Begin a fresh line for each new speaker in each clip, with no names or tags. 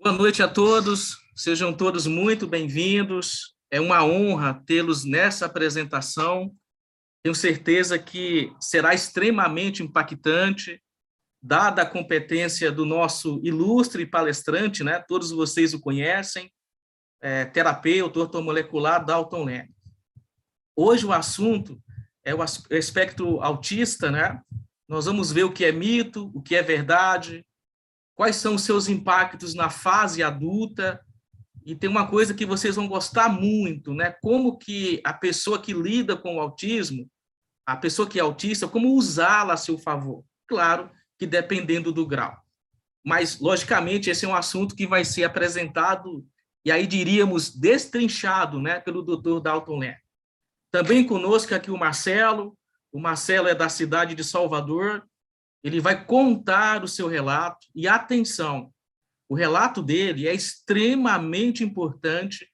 Boa noite a todos, sejam todos muito bem-vindos. É uma honra tê-los nessa apresentação. Tenho certeza que será extremamente impactante, dada a competência do nosso ilustre palestrante, né? Todos vocês o conhecem, terapeuta ortomolecular Dalton Leme. Hoje o assunto é o espectro autista, né? Nós vamos ver o que é mito, o que é verdade, quais são os seus impactos na fase adulta, e tem uma coisa que vocês vão gostar muito, né? Como que a pessoa que lida com o autismo, a pessoa que é autista, como usá-la a seu favor. Claro que dependendo do grau. Mas, logicamente, esse é um assunto que vai ser apresentado, e aí diríamos destrinchado, né, pelo Dr. Dalton Leme. Também conosco aqui o Marcelo é da cidade de Salvador, ele vai contar o seu relato, e atenção, o relato dele é extremamente importante,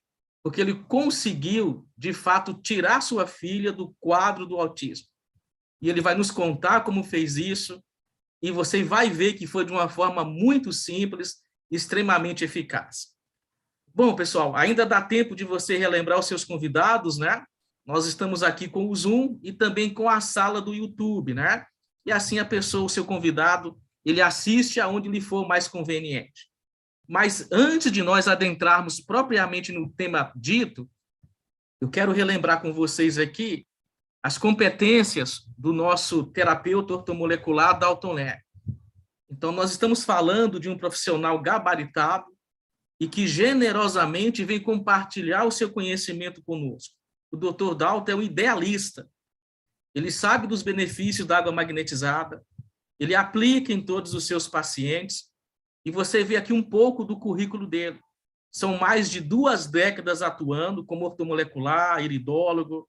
porque ele conseguiu, de fato, tirar sua filha do quadro do autismo. E ele vai nos contar como fez isso, e você vai ver que foi de uma forma muito simples, extremamente eficaz. Bom, pessoal, ainda dá tempo de você relembrar os seus convidados, né? Nós estamos aqui com o Zoom e também com a sala do YouTube, né? E assim a pessoa, o seu convidado, ele assiste aonde lhe for mais conveniente. Mas antes de nós adentrarmos propriamente no tema dito, eu quero relembrar com vocês aqui as competências do nosso terapeuta ortomolecular Dalton Leme. Então, nós estamos falando de um profissional gabaritado e que generosamente vem compartilhar o seu conhecimento conosco. O Dr. Dalton é um idealista. Ele sabe dos benefícios da água magnetizada, ele aplica em todos os seus pacientes, e você vê aqui um pouco do currículo dele. São mais de 2 décadas atuando como ortomolecular, iridólogo,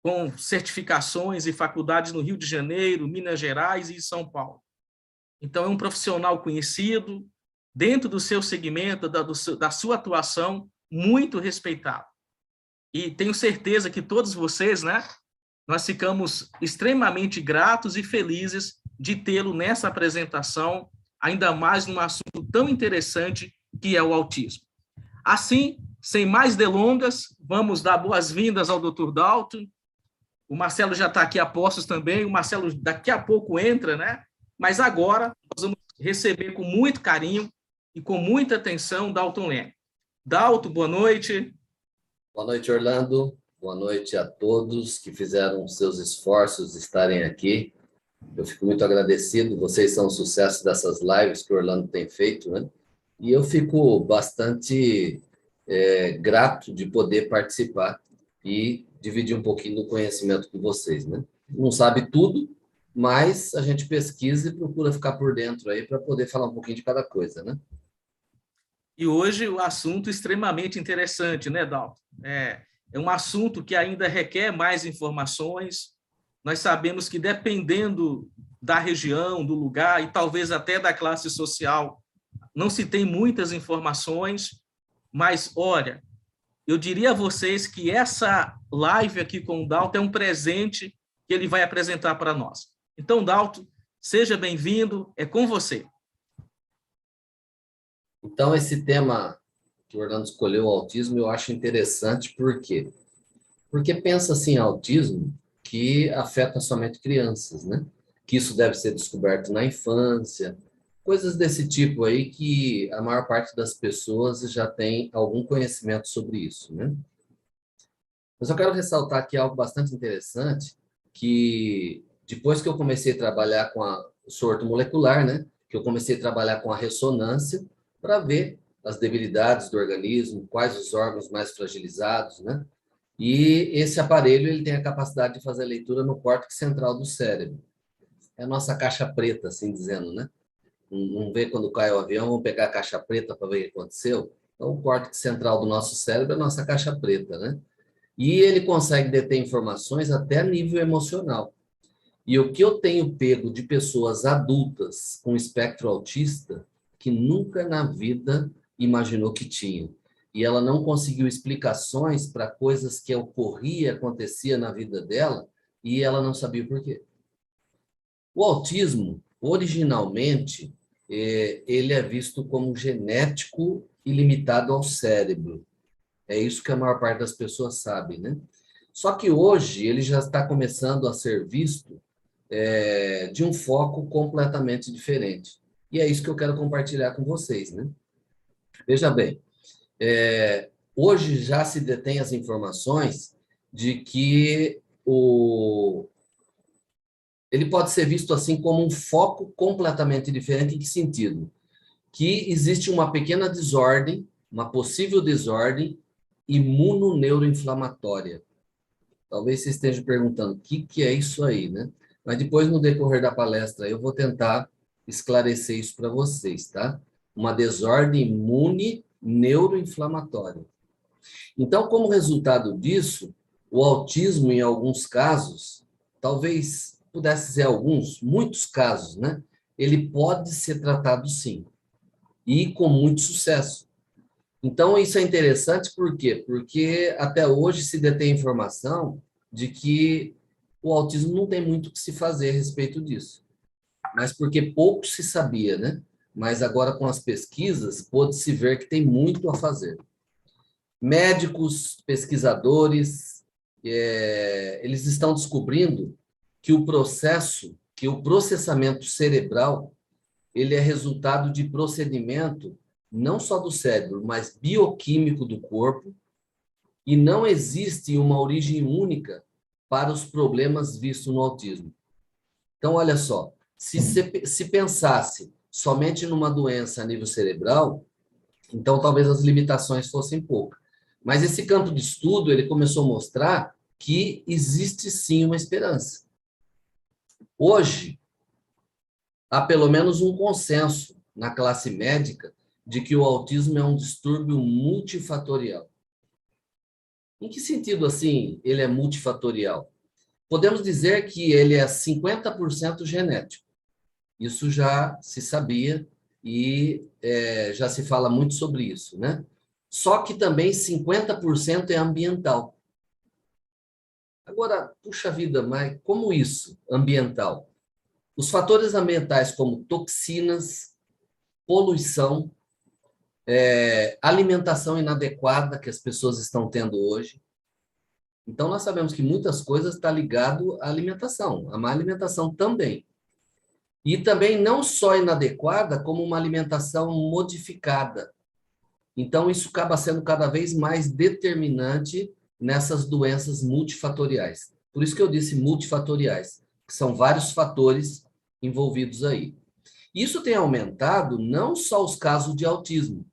com certificações e faculdades no Rio de Janeiro, Minas Gerais e São Paulo. Então, é um profissional conhecido, dentro do seu segmento, da sua atuação, muito respeitado. E tenho certeza que todos vocês, né, nós ficamos extremamente gratos e felizes de tê-lo nessa apresentação, ainda mais num assunto tão interessante que é o autismo. Assim, sem mais delongas, vamos dar boas-vindas ao Dr. Dalton. O Marcelo já está aqui a postos também, o Marcelo daqui a pouco entra, né? Mas agora nós vamos receber com muito carinho e com muita atenção Dalton Leme. Dalton, boa noite.
Boa noite, Orlando. Boa noite a todos que fizeram seus esforços de estarem aqui. Eu fico muito agradecido, vocês são o sucesso dessas lives que o Orlando tem feito, né? E eu fico bastante grato de poder participar e dividir um pouquinho do conhecimento com vocês, né? Não sabe tudo, mas a gente pesquisa e procura ficar por dentro aí para poder falar um pouquinho de cada coisa, né?
E hoje o assunto extremamente interessante, né, Dalton? É um assunto que ainda requer mais informações. Nós sabemos que, dependendo da região, do lugar e talvez até da classe social, não se tem muitas informações, mas, olha, eu diria a vocês que essa live aqui com o Dalton é um presente que ele vai apresentar para nós. Então, Dalton, seja bem-vindo, é com você.
Então, esse tema que o Orlando escolheu, o autismo, eu acho interessante, por quê? Porque pensa assim, autismo que afeta somente crianças, né? Que isso deve ser descoberto na infância, coisas desse tipo aí que a maior parte das pessoas já tem algum conhecimento sobre isso, né? Mas eu quero ressaltar aqui algo bastante interessante, que depois que eu comecei a trabalhar com o sorto molecular, né? Que eu comecei a trabalhar com a ressonância para ver as debilidades do organismo, quais os órgãos mais fragilizados, né? E esse aparelho ele tem a capacidade de fazer a leitura no córtex central do cérebro. É a nossa caixa preta, assim dizendo, né? Não vê quando cai o avião, vamos pegar a caixa preta para ver o que aconteceu? Então, o córtex central do nosso cérebro é a nossa caixa preta, né? E ele consegue deter informações até nível emocional. E o que eu tenho pego de pessoas adultas com espectro autista que nunca na vida imaginou que tinham. E ela não conseguiu explicações para coisas que ocorria, acontecia na vida dela, e ela não sabia por quê. O autismo, originalmente, ele é visto como genético e limitado ao cérebro. É isso que a maior parte das pessoas sabe, né? Só que hoje ele já está começando a ser visto de um foco completamente diferente. E é isso que eu quero compartilhar com vocês, né? Veja bem, hoje já se detém as informações de que ele pode ser visto assim como um foco completamente diferente. Em que sentido? Que existe uma pequena desordem, uma possível desordem imunoneuroinflamatória. Talvez você esteja perguntando o que é isso aí, né? Mas depois, no decorrer da palestra, eu vou tentar esclarecer isso para vocês, tá? Uma desordem imune neuroinflamatória. Então, como resultado disso, o autismo, em alguns casos, talvez pudesse dizer alguns, muitos casos, né? Ele pode ser tratado sim, e com muito sucesso. Então, isso é interessante, por quê? Porque até hoje se detém informação de que o autismo não tem muito o que se fazer a respeito disso. Mas porque pouco se sabia, né? Mas agora, com as pesquisas, pôde-se ver que tem muito a fazer. Médicos, pesquisadores, eles estão descobrindo que o processamento cerebral, ele é resultado de procedimento não só do cérebro, mas bioquímico do corpo, e não existe uma origem única para os problemas vistos no autismo. Então, olha só, se pensasse somente numa doença a nível cerebral, então talvez as limitações fossem poucas. Mas esse campo de estudo, ele começou a mostrar que existe sim uma esperança. Hoje, há pelo menos um consenso na classe médica de que o autismo é um distúrbio multifatorial. Em que sentido, assim, ele é multifatorial? Podemos dizer que ele é 50% genético. Isso já se sabia e já se fala muito sobre isso, né? Só que também 50% é ambiental. Agora, puxa vida, mas como isso, ambiental? Os fatores ambientais como toxinas, poluição, alimentação inadequada que as pessoas estão tendo hoje. Então, nós sabemos que muitas coisas estão ligadas à alimentação, a má alimentação também. E também não só inadequada, como uma alimentação modificada. Então, isso acaba sendo cada vez mais determinante nessas doenças multifatoriais. Por isso que eu disse multifatoriais, que são vários fatores envolvidos aí. Isso tem aumentado não só os casos de autismo,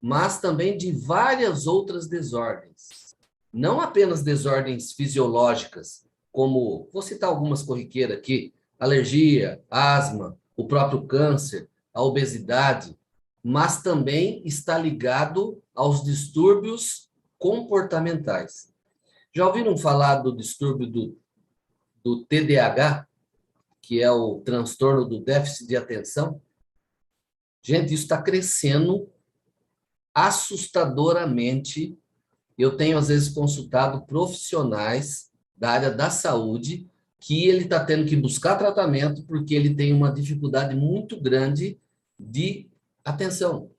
mas também de várias outras desordens. Não apenas desordens fisiológicas, como, vou citar algumas corriqueiras aqui, alergia, asma, o próprio câncer, a obesidade, mas também está ligado aos distúrbios comportamentais. Já ouviram falar do distúrbio do TDAH, que é o transtorno do déficit de atenção? Gente, isso está crescendo assustadoramente. Eu tenho, às vezes, consultado profissionais da área da saúde que ele está tendo que buscar tratamento porque ele tem uma dificuldade muito grande de atenção.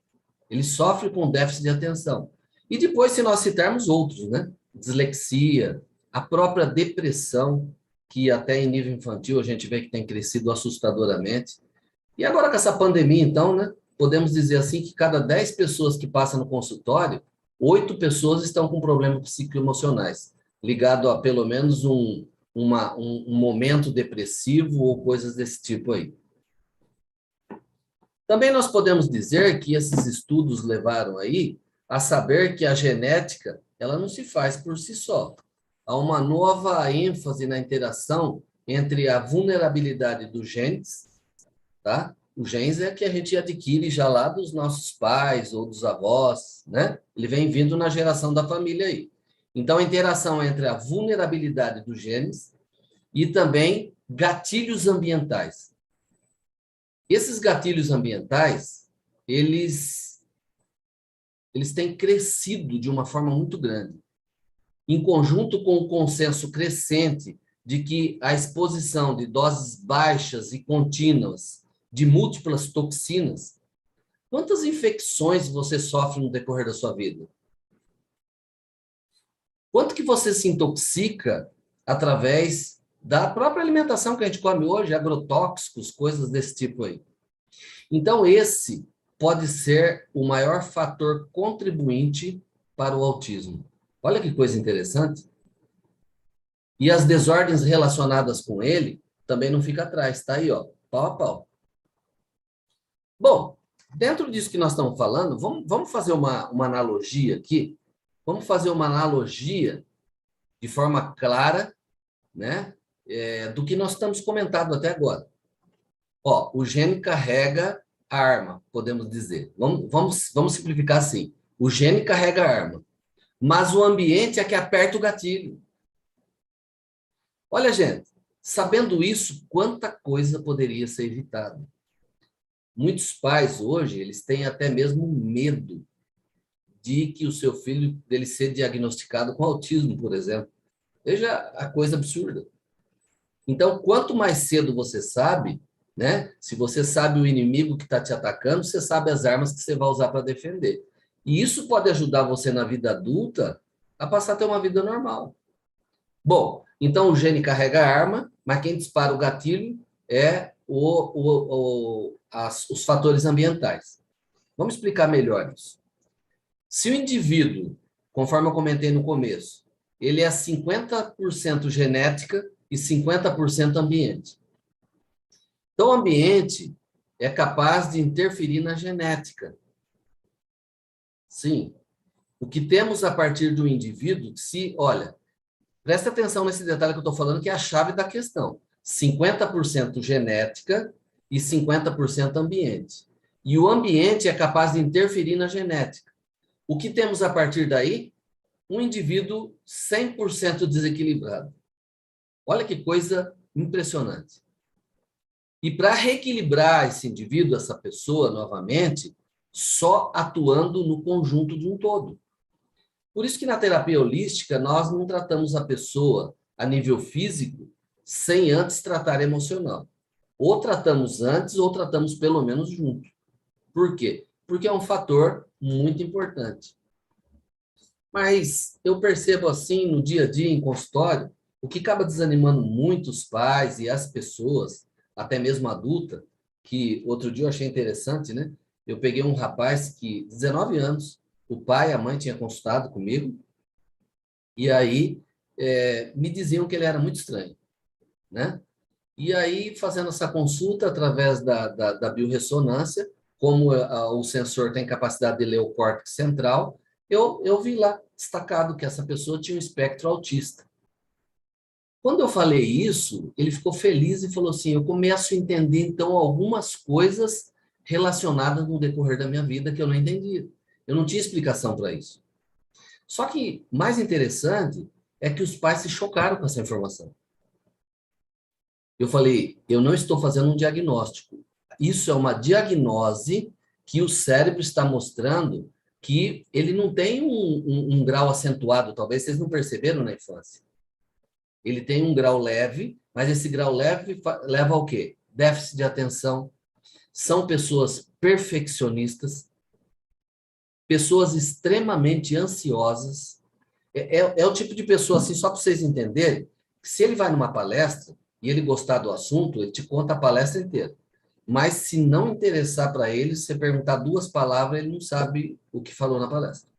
Ele sofre com déficit de atenção. E depois, se nós citarmos outros, né? Dislexia, a própria depressão, que até em nível infantil a gente vê que tem crescido assustadoramente. E agora com essa pandemia, então, né? Podemos dizer assim que cada 10 pessoas que passam no consultório, 8 pessoas estão com problemas psicoemocionais, ligado a pelo menos um momento depressivo ou coisas desse tipo aí. Também nós podemos dizer que esses estudos levaram aí a saber que a genética, ela não se faz por si só. Há uma nova ênfase na interação entre a vulnerabilidade dos genes, tá? Os genes é que a gente adquire já lá dos nossos pais ou dos avós, né? Ele vem vindo na geração da família aí. Então, a interação entre a vulnerabilidade dos genes e também gatilhos ambientais. Esses gatilhos ambientais, eles têm crescido de uma forma muito grande, em conjunto com o consenso crescente de que a exposição de doses baixas e contínuas de múltiplas toxinas. Quantas infecções você sofre no decorrer da sua vida? Quanto que você se intoxica através da própria alimentação que a gente come hoje, agrotóxicos, coisas desse tipo aí. Então, esse pode ser o maior fator contribuinte para o autismo. Olha que coisa interessante. E as desordens relacionadas com ele também não fica atrás, tá aí, ó, pau a pau. Bom, dentro disso que nós estamos falando, vamos fazer uma analogia aqui. Vamos fazer uma analogia de forma clara, né, do que nós estamos comentando até agora. Ó, o gene carrega a arma, podemos dizer. Vamos simplificar assim. O gene carrega a arma, mas o ambiente é que aperta o gatilho. Olha, gente, sabendo isso, quanta coisa poderia ser evitada. Muitos pais hoje, eles têm até mesmo medo de que o seu filho dele ser diagnosticado com autismo, por exemplo. Veja a coisa absurda. Então, quanto mais cedo você sabe, né? Se você sabe o inimigo que está te atacando, você sabe as armas que você vai usar para defender. E isso pode ajudar você na vida adulta a passar a ter uma vida normal. Bom, então o gene carrega a arma, mas quem dispara o gatilho é os fatores ambientais. Vamos explicar melhor isso. Se o indivíduo, conforme eu comentei no começo, ele é 50% genética e 50% ambiente. Então, o ambiente é capaz de interferir na genética. Sim. O que temos a partir do indivíduo, olha, presta atenção nesse detalhe que eu estou falando, que é a chave da questão. 50% genética e 50% ambiente. E o ambiente é capaz de interferir na genética. O que temos a partir daí? Um indivíduo 100% desequilibrado. Olha que coisa impressionante. E para reequilibrar esse indivíduo, essa pessoa, novamente, só atuando no conjunto de um todo. Por isso que na terapia holística, nós não tratamos a pessoa a nível físico sem antes tratar emocional. Ou tratamos antes, ou tratamos pelo menos junto. Por quê? Porque é um fator muito importante. Mas eu percebo assim, no dia a dia, em consultório, o que acaba desanimando muito os pais e as pessoas, até mesmo adulta, que outro dia eu achei interessante, né? Eu peguei um rapaz que, 19 anos, o pai e a mãe tinham consultado comigo, e aí me diziam que ele era muito estranho, né? E aí, fazendo essa consulta através da biorressonância, como o sensor tem capacidade de ler o córtex central, eu vi lá destacado que essa pessoa tinha um espectro autista. Quando eu falei isso, ele ficou feliz e falou assim, eu começo a entender, então, algumas coisas relacionadas no decorrer da minha vida que eu não entendia. Eu não tinha explicação para isso. Só que, mais interessante, é que os pais se chocaram com essa informação. Eu falei, eu não estou fazendo um diagnóstico. Isso é uma diagnose que o cérebro está mostrando que ele não tem um grau acentuado, talvez vocês não perceberam na infância. Ele tem um grau leve, mas esse grau leve leva ao quê? Déficit de atenção. São pessoas perfeccionistas, pessoas extremamente ansiosas. É o tipo de pessoa, assim, só para vocês entenderem, que se ele vai numa palestra e ele gostar do assunto, ele te conta a palestra inteira. Mas se não interessar para ele, se você perguntar 2 palavras, ele não sabe o que falou na palestra.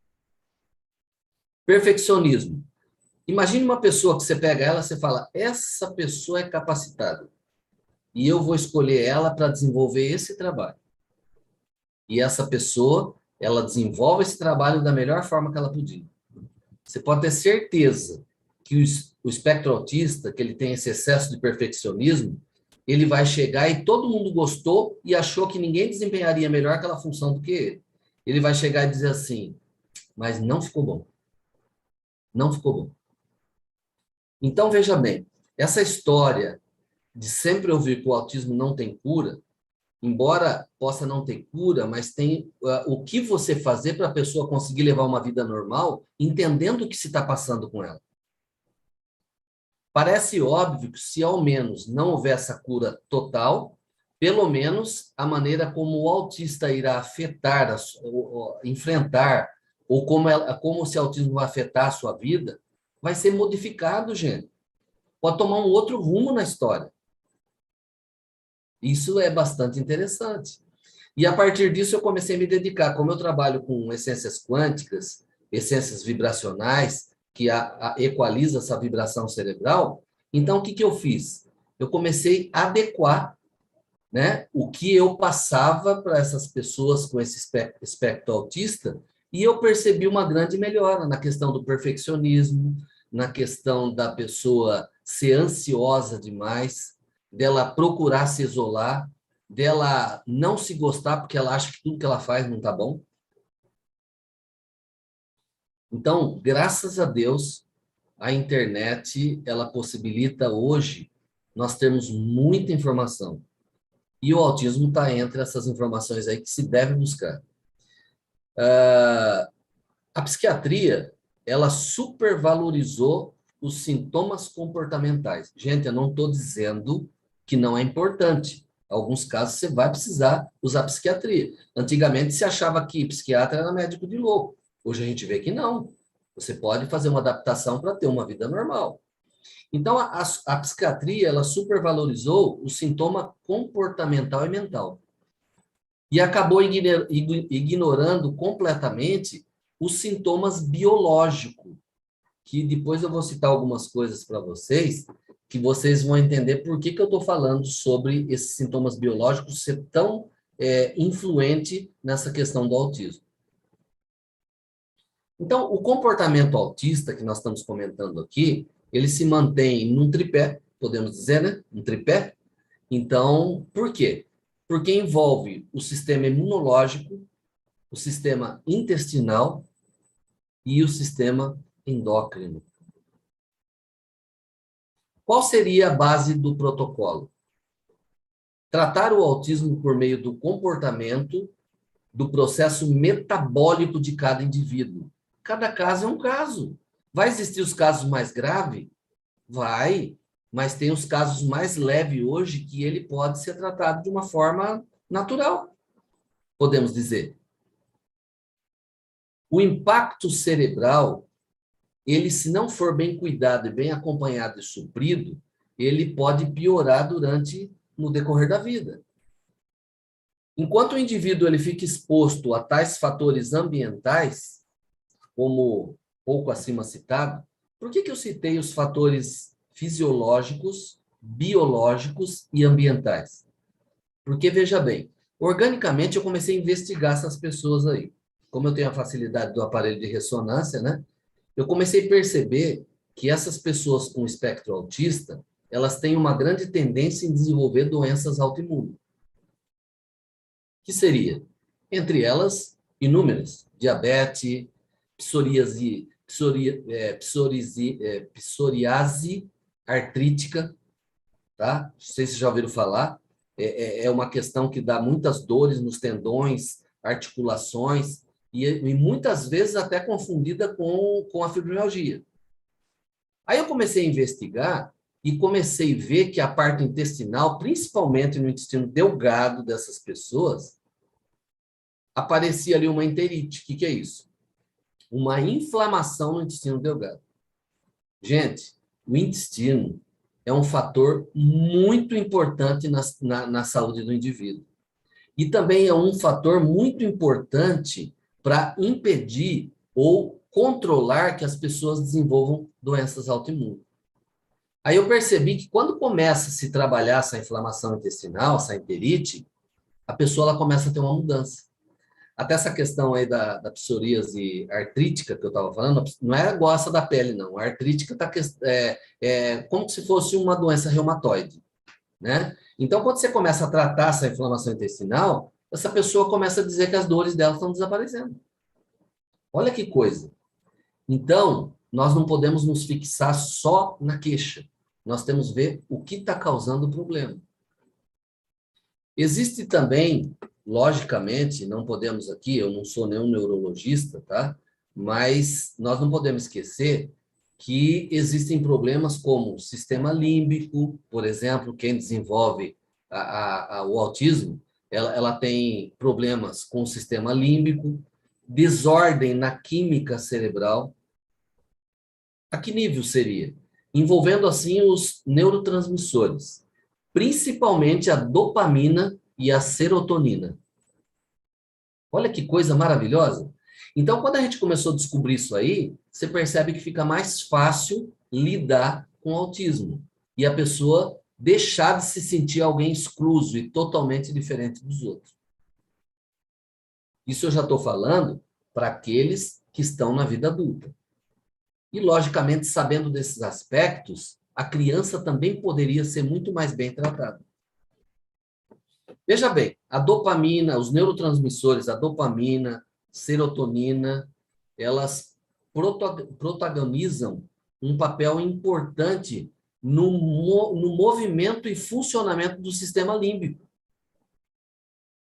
Perfeccionismo. Imagine uma pessoa que você pega ela, você fala, essa pessoa é capacitada. E eu vou escolher ela para desenvolver esse trabalho. E essa pessoa, ela desenvolve esse trabalho da melhor forma que ela podia. Você pode ter certeza que o espectro autista, que ele tem esse excesso de perfeccionismo, ele vai chegar e todo mundo gostou e achou que ninguém desempenharia melhor aquela função do que ele. Ele vai chegar e dizer assim, mas não ficou bom. Não ficou bom. Então, veja bem, essa história de sempre ouvir que o autismo não tem cura, embora possa não ter cura, mas tem o que você fazer para a pessoa conseguir levar uma vida normal, entendendo o que se está passando com ela. Parece óbvio que se ao menos não houver essa cura total, pelo menos a maneira como o autista irá afetar, enfrentar, ou como esse autismo vai afetar a sua vida, vai ser modificado, gente. Pode tomar um outro rumo na história. Isso é bastante interessante. E a partir disso eu comecei a me dedicar, como eu trabalho com essências quânticas, essências vibracionais, que equaliza essa vibração cerebral, então o que eu fiz? Eu comecei a adequar, né, o que eu passava para essas pessoas com esse espectro autista, e eu percebi uma grande melhora na questão do perfeccionismo, na questão da pessoa ser ansiosa demais, dela procurar se isolar, dela não se gostar porque ela acha que tudo que ela faz não está bom. Então, graças a Deus, a internet, ela possibilita hoje nós termos muita informação. E o autismo está entre essas informações aí que se deve buscar. A psiquiatria, ela supervalorizou os sintomas comportamentais. Gente, eu não estou dizendo que não é importante. Em alguns casos, você vai precisar usar psiquiatria. Antigamente, se achava que psiquiatra era médico de louco. Hoje a gente vê que não. Você pode fazer uma adaptação para ter uma vida normal. Então, a psiquiatria, ela supervalorizou o sintoma comportamental e mental. E acabou ignorando completamente os sintomas biológicos, que depois eu vou citar algumas coisas para vocês, que vocês vão entender por que eu estou falando sobre esses sintomas biológicos ser tão influente nessa questão do autismo. Então, o comportamento autista que nós estamos comentando aqui, ele se mantém num tripé, podemos dizer, né? Um tripé. Então, por quê? Porque envolve o sistema imunológico, o sistema intestinal e o sistema endócrino. Qual seria a base do protocolo? Tratar o autismo por meio do comportamento, do processo metabólico de cada indivíduo. Cada caso é um caso. Vai existir os casos mais graves? Vai, mas tem os casos mais leves hoje que ele pode ser tratado de uma forma natural, podemos dizer. O impacto cerebral, ele, se não for bem cuidado e bem acompanhado e suprido, ele pode piorar no decorrer da vida. Enquanto o indivíduo ele fica exposto a tais fatores ambientais, como pouco acima citado, por que eu citei os fatores fisiológicos, biológicos e ambientais? Porque, veja bem, organicamente eu comecei a investigar essas pessoas aí. Como eu tenho a facilidade do aparelho de ressonância, né? Eu comecei a perceber que essas pessoas com espectro autista, elas têm uma grande tendência em desenvolver doenças autoimunes. Que seria? Entre elas, inúmeras. Diabetes, psoriase artrítica, tá? Não sei se já ouviram falar. É uma questão que dá muitas dores nos tendões, articulações, e muitas vezes até confundida com a fibromialgia. Aí eu comecei a investigar e comecei a ver que a parte intestinal, principalmente no intestino delgado dessas pessoas, aparecia ali uma enterite. O que é isso? Uma inflamação no intestino delgado. Gente, o intestino é um fator muito importante na saúde do indivíduo. E também é um fator muito importante para impedir ou controlar que as pessoas desenvolvam doenças autoimunes. Aí eu percebi que quando começa a se trabalhar essa inflamação intestinal, essa enterite, a pessoa ela começa a ter uma mudança. Até essa questão aí da psoríase artrítica que eu estava falando, não é gosta da pele, não. A artrítica como se fosse uma doença reumatoide, né? Então, quando você começa a tratar essa inflamação intestinal, essa pessoa começa a dizer que as dores dela estão desaparecendo. Olha que coisa. Então, nós não podemos nos fixar só na queixa. Nós temos que ver o que está causando o problema. Existe também, logicamente, não podemos aqui, eu não sou nenhum neurologista, tá? Mas nós não podemos esquecer que existem problemas como o sistema límbico, por exemplo, quem desenvolve o autismo, ela tem problemas com o sistema límbico, desordem na química cerebral. A que nível seria? Envolvendo, assim, os neurotransmissores, principalmente a dopamina e a serotonina. Olha que coisa maravilhosa. Então, quando a gente começou a descobrir isso aí, você percebe que fica mais fácil lidar com o autismo. E a pessoa deixar de se sentir alguém excluso e totalmente diferente dos outros. Isso eu já estou falando para aqueles que estão na vida adulta. E, logicamente, sabendo desses aspectos, a criança também poderia ser muito mais bem tratada. Veja bem, a dopamina, os neurotransmissores, a dopamina, serotonina, elas protagonizam um papel importante no movimento e funcionamento do sistema límbico.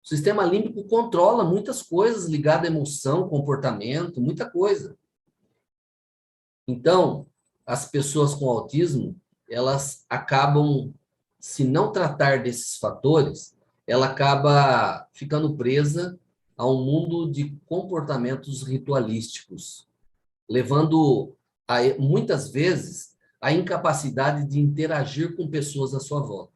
O sistema límbico controla muitas coisas ligadas à emoção, comportamento, muita coisa. Então, as pessoas com autismo, elas acabam, se não tratar desses fatores, ela acaba ficando presa a um mundo de comportamentos ritualísticos, levando, muitas vezes, a incapacidade de interagir com pessoas à sua volta.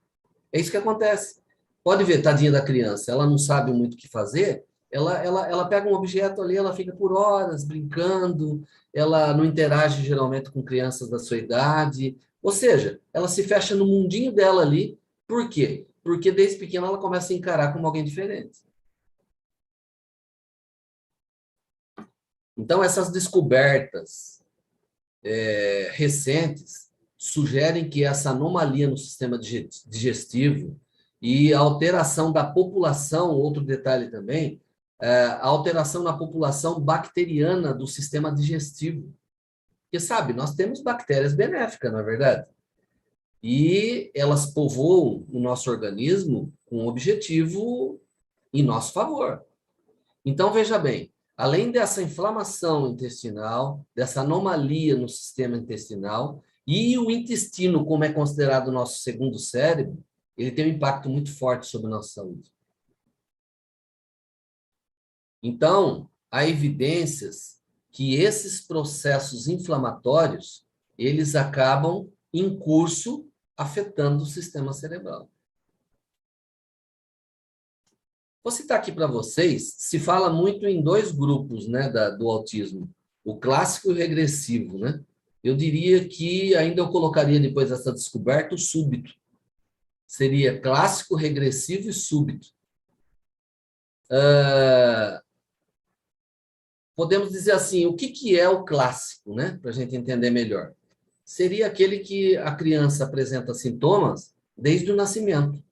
É isso que acontece. Pode ver, tadinha da criança, ela não sabe muito o que fazer, ela pega um objeto ali, ela fica por horas brincando, ela não interage geralmente com crianças da sua idade, ou seja, ela se fecha no mundinho dela ali. Por quê? Porque desde pequena ela começa a encarar como alguém diferente. Então, essas descobertas recentes sugerem que essa anomalia no sistema digestivo e a alteração da população, outro detalhe também, a alteração na população bacteriana do sistema digestivo. Porque, sabe, nós temos bactérias benéficas, não é verdade? E elas povoam o nosso organismo com um objetivo em nosso favor. Então, veja bem, além dessa inflamação intestinal, dessa anomalia no sistema intestinal, e o intestino, como é considerado o nosso segundo cérebro, ele tem um impacto muito forte sobre a nossa saúde. Então, há evidências que esses processos inflamatórios, eles acabam em curso afetando o sistema cerebral. Vou citar aqui para vocês, se fala muito em dois grupos, né, do autismo, o clássico e o regressivo, né? Eu diria que ainda eu colocaria depois dessa descoberta o súbito. Seria clássico, regressivo e súbito. Podemos dizer assim, o que é o clássico, né? Para a gente entender melhor. Seria aquele que a criança apresenta sintomas desde o nascimento.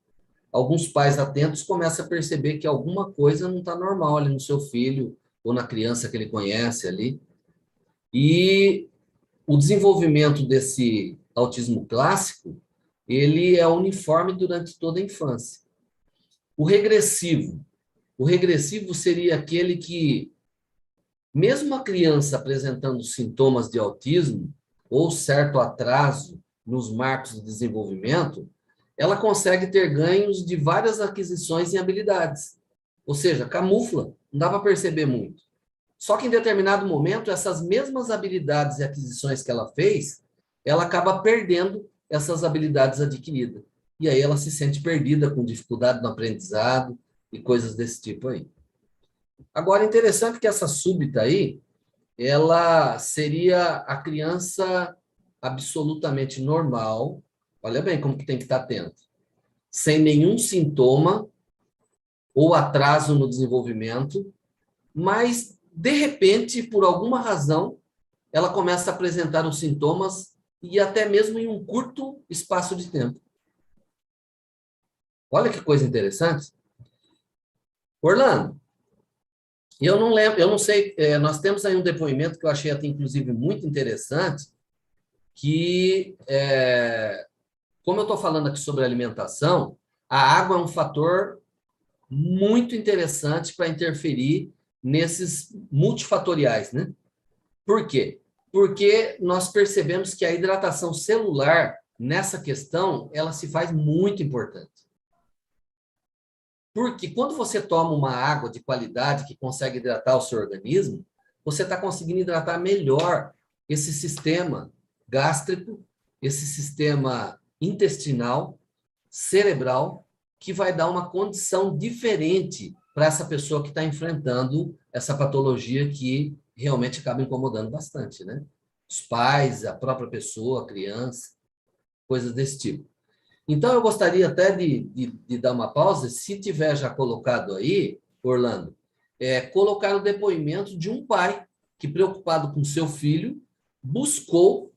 Alguns pais atentos começam a perceber que alguma coisa não está normal ali no seu filho ou na criança que ele conhece ali. E o desenvolvimento desse autismo clássico, ele é uniforme durante toda a infância. O regressivo seria aquele que, mesmo a criança apresentando sintomas de autismo ou certo atraso nos marcos de desenvolvimento, ela consegue ter ganhos de várias aquisições em habilidades. Ou seja, camufla, não dá para perceber muito. Só que em determinado momento, essas mesmas habilidades e aquisições que ela fez, ela acaba perdendo essas habilidades adquiridas. E aí ela se sente perdida, com dificuldade no aprendizado e coisas desse tipo aí. Agora, interessante que essa súbita aí, ela seria a criança absolutamente normal. Olha bem como que tem que estar atento. Sem nenhum sintoma ou atraso no desenvolvimento, mas, de repente, por alguma razão, ela começa a apresentar os sintomas e até mesmo em um curto espaço de tempo. Olha que coisa interessante. Orlando, eu não lembro, eu não sei, nós temos aí um depoimento que eu achei até, inclusive, muito interessante, que, como eu estou falando aqui sobre alimentação, a água é um fator muito interessante para interferir nesses multifatoriais, né? Por quê? Porque nós percebemos que a hidratação celular, nessa questão, ela se faz muito importante. Porque quando você toma uma água de qualidade que consegue hidratar o seu organismo, você está conseguindo hidratar melhor esse sistema gástrico, esse sistema intestinal, cerebral, que vai dar uma condição diferente para essa pessoa que está enfrentando essa patologia que realmente acaba incomodando bastante, né? Os pais, a própria pessoa, a criança, coisas desse tipo. Então, eu gostaria até de dar uma pausa, se tiver já colocado aí, Orlando, colocar o depoimento de um pai que, preocupado com seu filho, buscou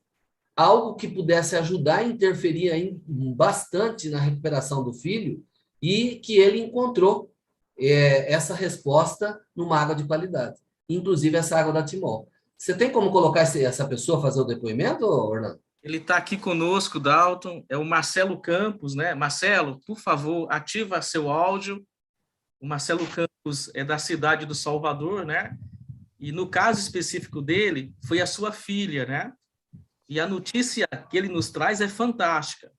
algo que pudesse ajudar a interferir aí bastante na recuperação do filho e que ele encontrou essa resposta numa água de qualidade, inclusive essa água da Timol. Você tem como colocar essa pessoa fazer o depoimento, Orlando?
Ele está aqui conosco, Dalton, é o Marcelo Campos, né? Marcelo, por favor, ativa seu áudio. O Marcelo Campos é da cidade do Salvador, né? E no caso específico dele, foi a sua filha, né? E a notícia que ele nos traz é fantástica,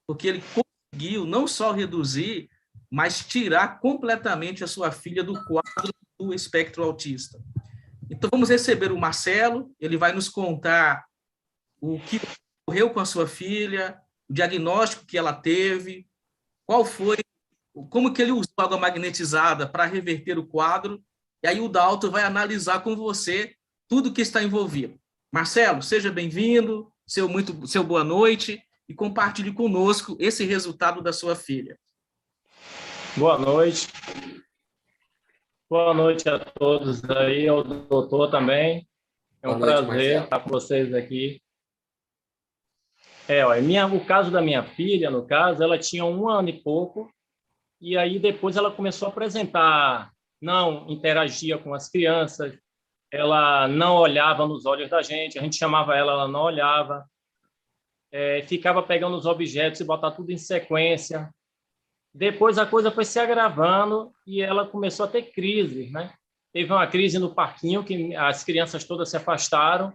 porque ele conseguiu não só reduzir, mas tirar completamente a sua filha do quadro do espectro autista. Então, vamos receber o Marcelo, ele vai nos contar o que ocorreu com a sua filha, o diagnóstico que ela teve, qual foi, como que ele usou água magnetizada para reverter o quadro, e aí o Dalton vai analisar com você tudo que está envolvido. Marcelo, seja bem-vindo, seu boa noite, e compartilhe conosco esse resultado da sua filha.
Boa noite. Boa noite a todos aí, ao doutor também. É um prazer estar com vocês aqui. O caso da minha filha, no caso, ela tinha 1 ano e pouco, e aí depois ela começou a apresentar, não interagia com as crianças, ela não olhava nos olhos da gente, a gente chamava ela, ela não olhava, ficava pegando os objetos e botar tudo em sequência. Depois a coisa foi se agravando e ela começou a ter crises, né? Teve uma crise no parquinho que as crianças todas se afastaram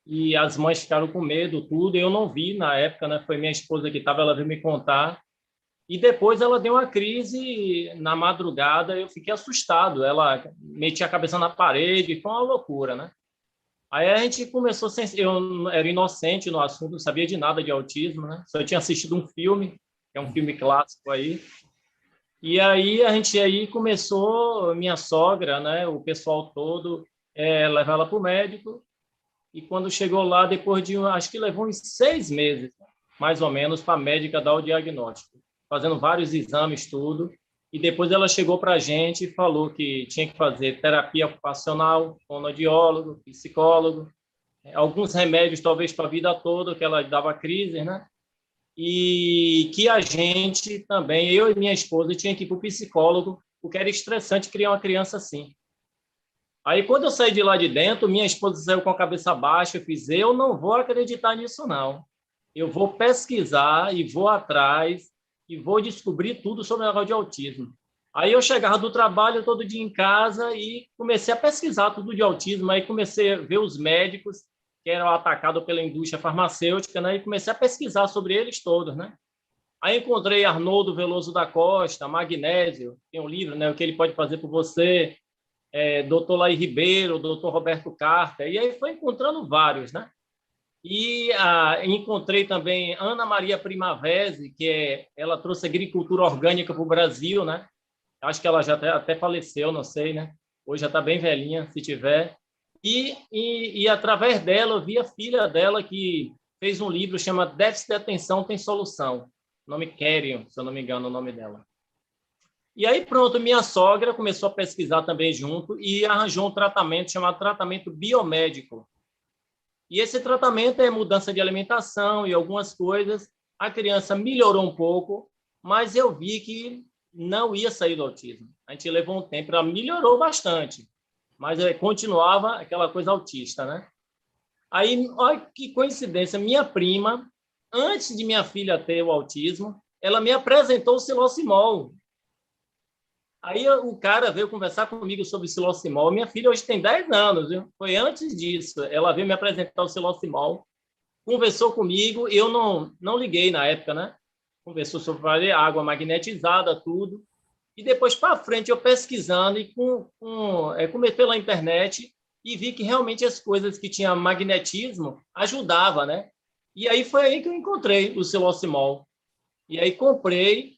e as mães ficaram com medo, tudo. Eu não vi na época, né? Foi minha esposa que estava, ela veio me contar. E depois ela deu uma crise na madrugada, eu fiquei assustado. Ela metia a cabeça na parede, foi uma loucura, né? Aí a gente começou, eu era inocente no assunto, não sabia de nada de autismo, né? Só tinha assistido um filme, que é um filme clássico aí. E aí a gente aí começou, minha sogra, né, o pessoal todo, levar ela para o médico. E quando chegou lá, depois de, acho que levou uns 6 meses, mais ou menos, para a médica dar o diagnóstico, fazendo vários exames, tudo. E depois ela chegou para a gente e falou que tinha que fazer terapia ocupacional, fonoaudiólogo, psicólogo, alguns remédios, talvez para a vida toda, que ela dava crise, né? E que a gente também, eu e minha esposa, tinha que ir para o psicólogo, porque era estressante criar uma criança assim. Aí, quando eu saí de lá de dentro, minha esposa saiu com a cabeça baixa, eu não vou acreditar nisso, não. Eu vou pesquisar e vou atrás e vou descobrir tudo sobre o negócio de autismo. Aí eu chegava do trabalho todo dia em casa e comecei a pesquisar tudo de autismo, aí comecei a ver os médicos que eram atacados pela indústria farmacêutica, né? E comecei a pesquisar sobre eles todos, né? Aí encontrei Arnoldo Veloso da Costa, Magnésio, tem um livro, né? O que ele pode fazer por você, Dr. Laí Ribeiro, Dr. Roberto Carter, e aí foi encontrando vários, né? E encontrei também Ana Maria Primavesi, ela trouxe agricultura orgânica para o Brasil, né? Acho que ela já até faleceu, não sei, né? Hoje já está bem velhinha, se tiver. E através dela, eu vi a filha dela que fez um livro chama Déficit de Atenção Tem Solução. O nome Kerion, se eu não me engano, o nome dela. E aí, pronto, minha sogra começou a pesquisar também junto e arranjou um tratamento chamado tratamento biomédico. E esse tratamento é mudança de alimentação e algumas coisas. A criança melhorou um pouco, mas eu vi que não ia sair do autismo. A gente levou um tempo, ela melhorou bastante, mas continuava aquela coisa autista, né? Aí, olha que coincidência, minha prima, antes de minha filha ter o autismo, ela me apresentou o Silocimol. Aí o cara veio conversar comigo sobre o Silocimol. Minha filha hoje tem 10 anos, viu? Foi antes disso. Ela veio me apresentar o Silocimol, conversou comigo, eu não liguei na época, né? Conversou sobre água magnetizada, tudo. E depois, para frente, eu pesquisando e comecei pela internet e vi que realmente as coisas que tinham magnetismo ajudavam, né? E aí foi aí que eu encontrei o Silocimol. E aí comprei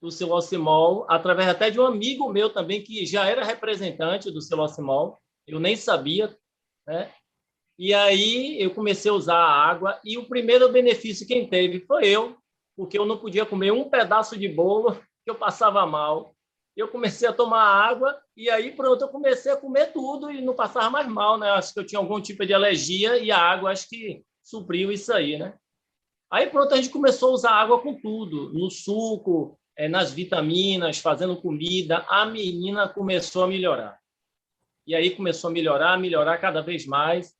o Silocimol através até de um amigo meu também, que já era representante do Silocimol. Eu nem sabia, né? E aí eu comecei a usar a água e o primeiro benefício quem teve foi eu, porque eu não podia comer um pedaço de bolo, que eu passava mal. Eu comecei a tomar água e aí pronto, eu comecei a comer tudo e não passava mais mal, né? Acho que eu tinha algum tipo de alergia e a água acho que supriu isso aí, né? Aí pronto, a gente começou a usar água com tudo, no suco, nas vitaminas, fazendo comida. A menina começou a melhorar. E aí começou a melhorar cada vez mais.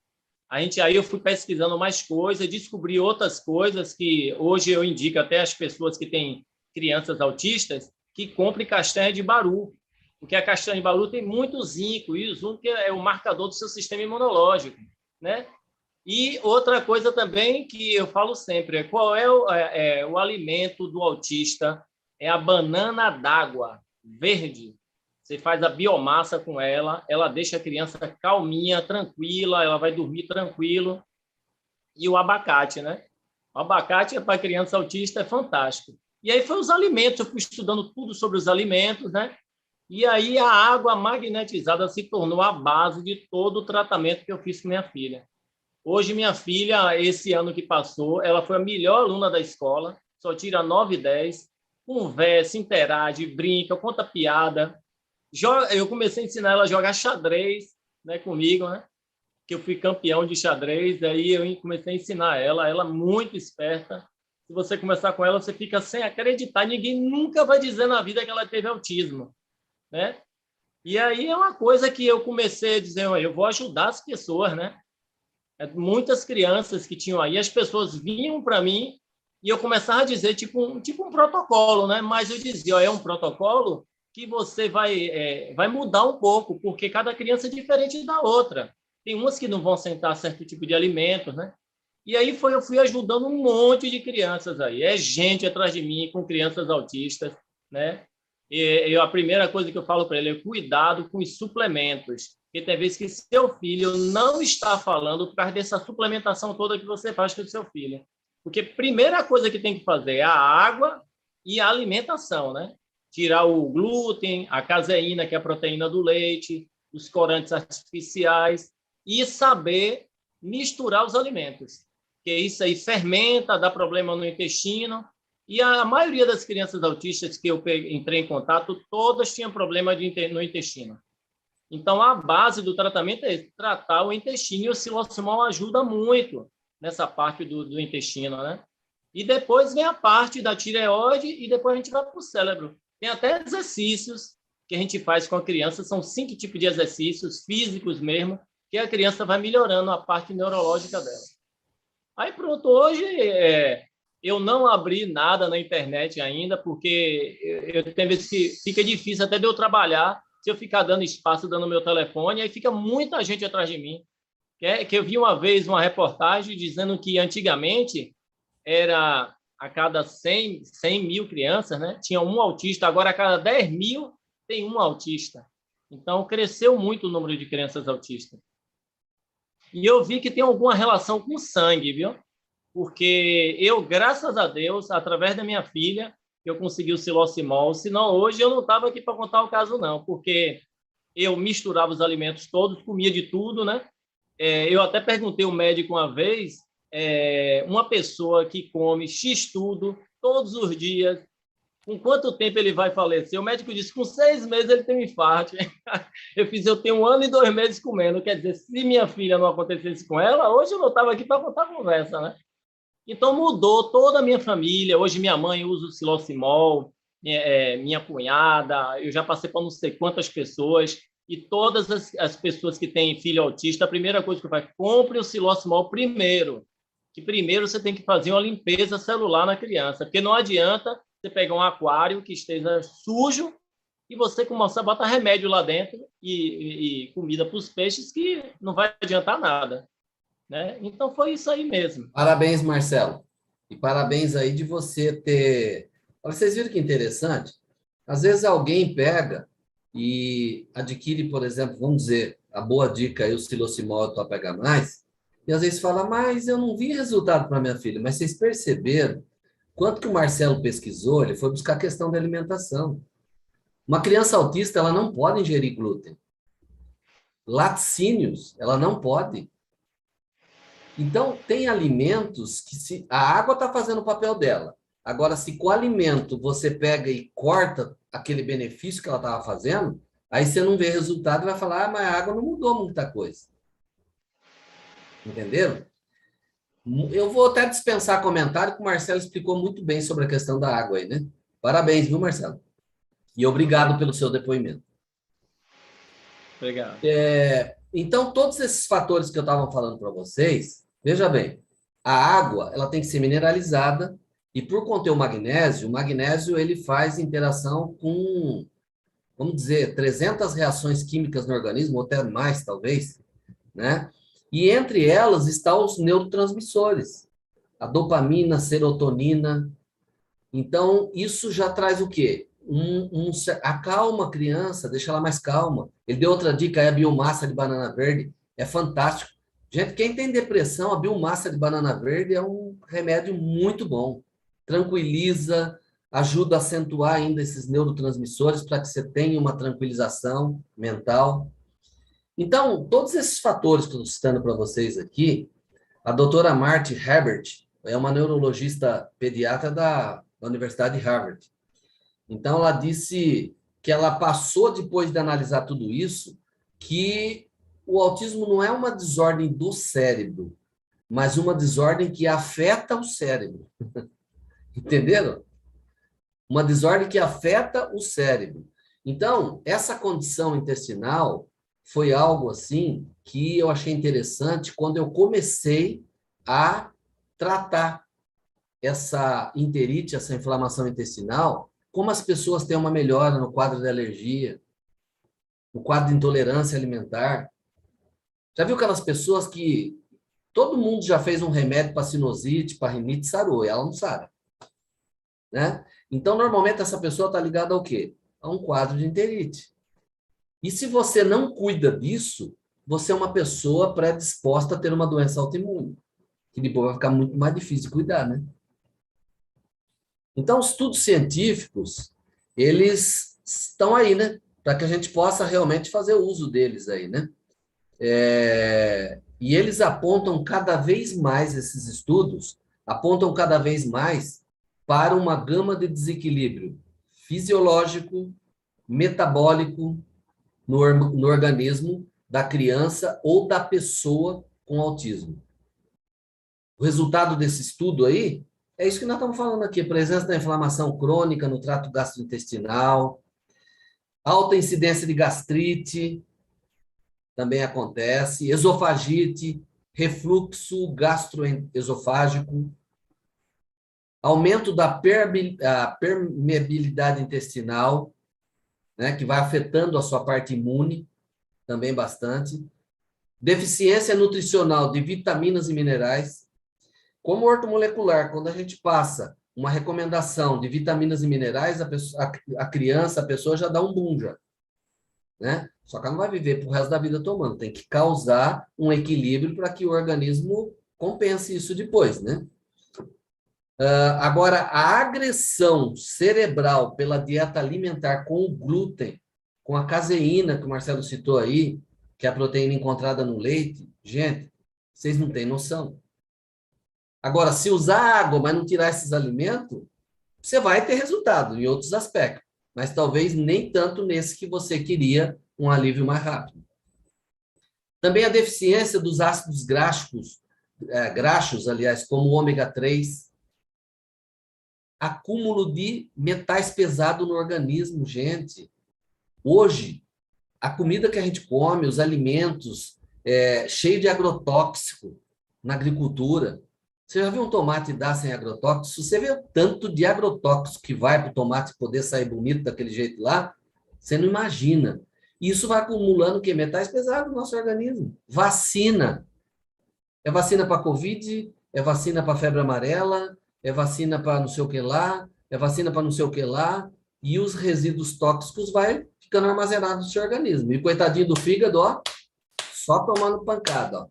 Aí eu fui pesquisando mais coisas, descobri outras coisas que hoje eu indico até às pessoas que têm crianças autistas que comprem castanha de baru, porque a castanha de baru tem muito zinco, e o zinco é o marcador do seu sistema imunológico, né? E outra coisa também que eu falo sempre, qual é o alimento do autista? É a banana d'água, verde. Você faz a biomassa com ela deixa a criança calminha, tranquila, ela vai dormir tranquilo. E o abacate, né? O abacate para criança autista é fantástico. E aí foi os alimentos, eu fui estudando tudo sobre os alimentos, né? E aí a água magnetizada se tornou a base de todo o tratamento que eu fiz com minha filha. Hoje, minha filha, esse ano que passou, ela foi a melhor aluna da escola, só tira 9 e 10, conversa, interage, brinca, conta piada. Eu comecei a ensinar ela a jogar xadrez, né, comigo, né? Que eu fui campeão de xadrez, aí eu comecei a ensinar ela muito esperta. Se você começar com ela, você fica sem acreditar, ninguém nunca vai dizer na vida que ela teve autismo, né? E aí é uma coisa que eu comecei a dizer, eu vou ajudar as pessoas, né? Muitas crianças que tinham aí, as pessoas vinham para mim e eu começava a dizer tipo um protocolo, né? Mas eu dizia, é um protocolo que você vai mudar um pouco, porque cada criança é diferente da outra. Tem umas que não vão sentar certo tipo de alimentos, né? E aí eu fui ajudando um monte de crianças aí. É gente atrás de mim com crianças autistas, né? E a primeira coisa que eu falo para ele é cuidado com os suplementos. Porque tem vezes que seu filho não está falando por causa dessa suplementação toda que você faz com o seu filho. Porque a primeira coisa que tem que fazer é a água e a alimentação, né? Tirar o glúten, a caseína, que é a proteína do leite, os corantes artificiais, e saber misturar os alimentos. Porque isso aí fermenta, dá problema no intestino. E a maioria das crianças autistas que eu entrei em contato, todas tinham problema no intestino. Então, a base do tratamento é tratar o intestino, e o Silocimol ajuda muito nessa parte do intestino, né? E depois vem a parte da tireoide e depois a gente vai para o cérebro. Tem até exercícios que a gente faz com a criança, são 5 tipos de exercícios físicos mesmo, que a criança vai melhorando a parte neurológica dela. Aí pronto, hoje eu não abri nada na internet ainda, porque tem vezes que fica difícil até de eu trabalhar, se eu ficar dando espaço, dando meu telefone, aí fica muita gente atrás de mim. Que eu vi uma vez uma reportagem dizendo que antigamente era a cada 100 mil crianças, né? Tinha um autista, agora a cada 10 mil tem um autista. Então, cresceu muito o número de crianças autistas. E eu vi que tem alguma relação com sangue, viu? Porque eu, graças a Deus, através da minha filha, eu consegui o Silocimol, senão hoje eu não estava aqui para contar o caso, não, porque eu misturava os alimentos todos, comia de tudo, né? Eu até perguntei ao médico uma vez, uma pessoa que come X tudo, todos os dias, com quanto tempo ele vai falecer? O médico disse, com 6 meses ele tem um infarto. Eu tenho 1 ano e 2 meses comendo, quer dizer, se minha filha não acontecesse com ela, hoje eu não estava aqui para contar a conversa, né? Então, mudou toda a minha família. Hoje, minha mãe usa o Silocimol, minha cunhada, eu já passei por não sei quantas pessoas, e todas as pessoas que têm filho autista, a primeira coisa que eu faço, compre o Silocimol primeiro, que primeiro você tem que fazer uma limpeza celular na criança, porque não adianta você pegar um aquário que esteja sujo e você começar a botar remédio lá dentro e comida para os peixes, que não vai adiantar nada. Né? Então, foi isso aí mesmo.
Parabéns, Marcelo. E parabéns aí de você ter... Vocês viram que interessante? Às vezes alguém pega e adquire, por exemplo, vamos dizer, a boa dica aí, o Silosimol e o Topega Mais, e às vezes fala, mas eu não vi resultado para minha filha. Mas vocês perceberam quanto que o Marcelo pesquisou? Ele foi buscar a questão da alimentação. Uma criança autista, ela não pode ingerir glúten. Laticínios, ela não pode. Então, tem alimentos que a água está fazendo o papel dela. Agora, se com o alimento você pega e corta aquele benefício que ela estava fazendo, aí você não vê resultado e vai falar, mas a água não mudou muita coisa. Entenderam? Eu vou até dispensar comentário, que o Marcelo explicou muito bem sobre a questão da água aí, né? Parabéns, viu, Marcelo? E obrigado pelo seu depoimento.
Obrigado.
Então, todos esses fatores que eu estava falando para vocês, veja bem, a água ela tem que ser mineralizada e por conter o magnésio ele faz interação com, vamos dizer, 300 reações químicas no organismo, ou até mais, talvez, né? E entre elas estão os neurotransmissores, a dopamina, a serotonina. Então, isso já traz o quê? Acalma a criança, deixa ela mais calma. Ele deu outra dica, a biomassa de banana verde. É fantástico. Gente, quem tem depressão, a biomassa de banana verde é um remédio muito bom. Tranquiliza, ajuda a acentuar ainda esses neurotransmissores para que você tenha uma tranquilização mental. Então, todos esses fatores que eu estou citando para vocês aqui, a doutora Marty Herbert é uma neurologista pediatra da Universidade de Harvard. Então, ela disse que ela passou, depois de analisar tudo isso, que o autismo não é uma desordem do cérebro, mas uma desordem que afeta o cérebro. Entenderam? Uma desordem que afeta o cérebro. Então, essa condição intestinal foi algo assim que eu achei interessante quando eu comecei a tratar essa enterite, essa inflamação intestinal, como as pessoas têm uma melhora no quadro de alergia, no quadro de intolerância alimentar. Já viu aquelas pessoas que todo mundo já fez um remédio para sinusite, para rinite, sarou, e ela não sabe, né? Então, normalmente, essa pessoa está ligada ao quê? A um quadro de enterite. E se você não cuida disso, você é uma pessoa predisposta a ter uma doença autoimune, que depois vai ficar muito mais difícil de cuidar, né? Então, os estudos científicos, eles estão aí, né? Para que a gente possa realmente fazer uso deles aí, né? E eles apontam cada vez mais, esses estudos, apontam cada vez mais para uma gama de desequilíbrio fisiológico, metabólico, no organismo da criança ou da pessoa com autismo. O resultado desse estudo aí é isso que nós estamos falando aqui, presença da inflamação crônica no trato gastrointestinal, alta incidência de gastrite, também acontece, esofagite, refluxo gastroesofágico, aumento da permeabilidade intestinal, né, que vai afetando a sua parte imune, também bastante. Deficiência nutricional de vitaminas e minerais. Como ortomolecular, quando a gente passa uma recomendação de vitaminas e minerais, a criança, a pessoa já dá um boom já, né? Só que ela não vai viver pro resto da vida tomando, tem que causar um equilíbrio para que o organismo compense isso depois, né? Agora, a agressão cerebral pela dieta alimentar com o glúten, com a caseína, que o Marcelo citou aí, que é a proteína encontrada no leite, gente, vocês não têm noção. Agora, se usar água, mas não tirar esses alimentos, você vai ter resultado em outros aspectos, mas talvez nem tanto nesse que você queria um alívio mais rápido. Também a deficiência dos ácidos graxos, aliás, como o ômega 3, acúmulo de metais pesados no organismo, gente. Hoje, a comida que a gente come, os alimentos, cheio de agrotóxico na agricultura. Você já viu um tomate dar sem agrotóxico? Se você vê o tanto de agrotóxico que vai para o tomate poder sair bonito daquele jeito lá, você não imagina. E isso vai acumulando o quê? Metais pesados no nosso organismo. Vacina. É vacina para Covid, é vacina para febre amarela, é vacina para não sei o que lá, é vacina para não sei o que lá. e os resíduos tóxicos vai ficando armazenados no seu organismo. E coitadinho do fígado, ó, só tomando pancada, ó.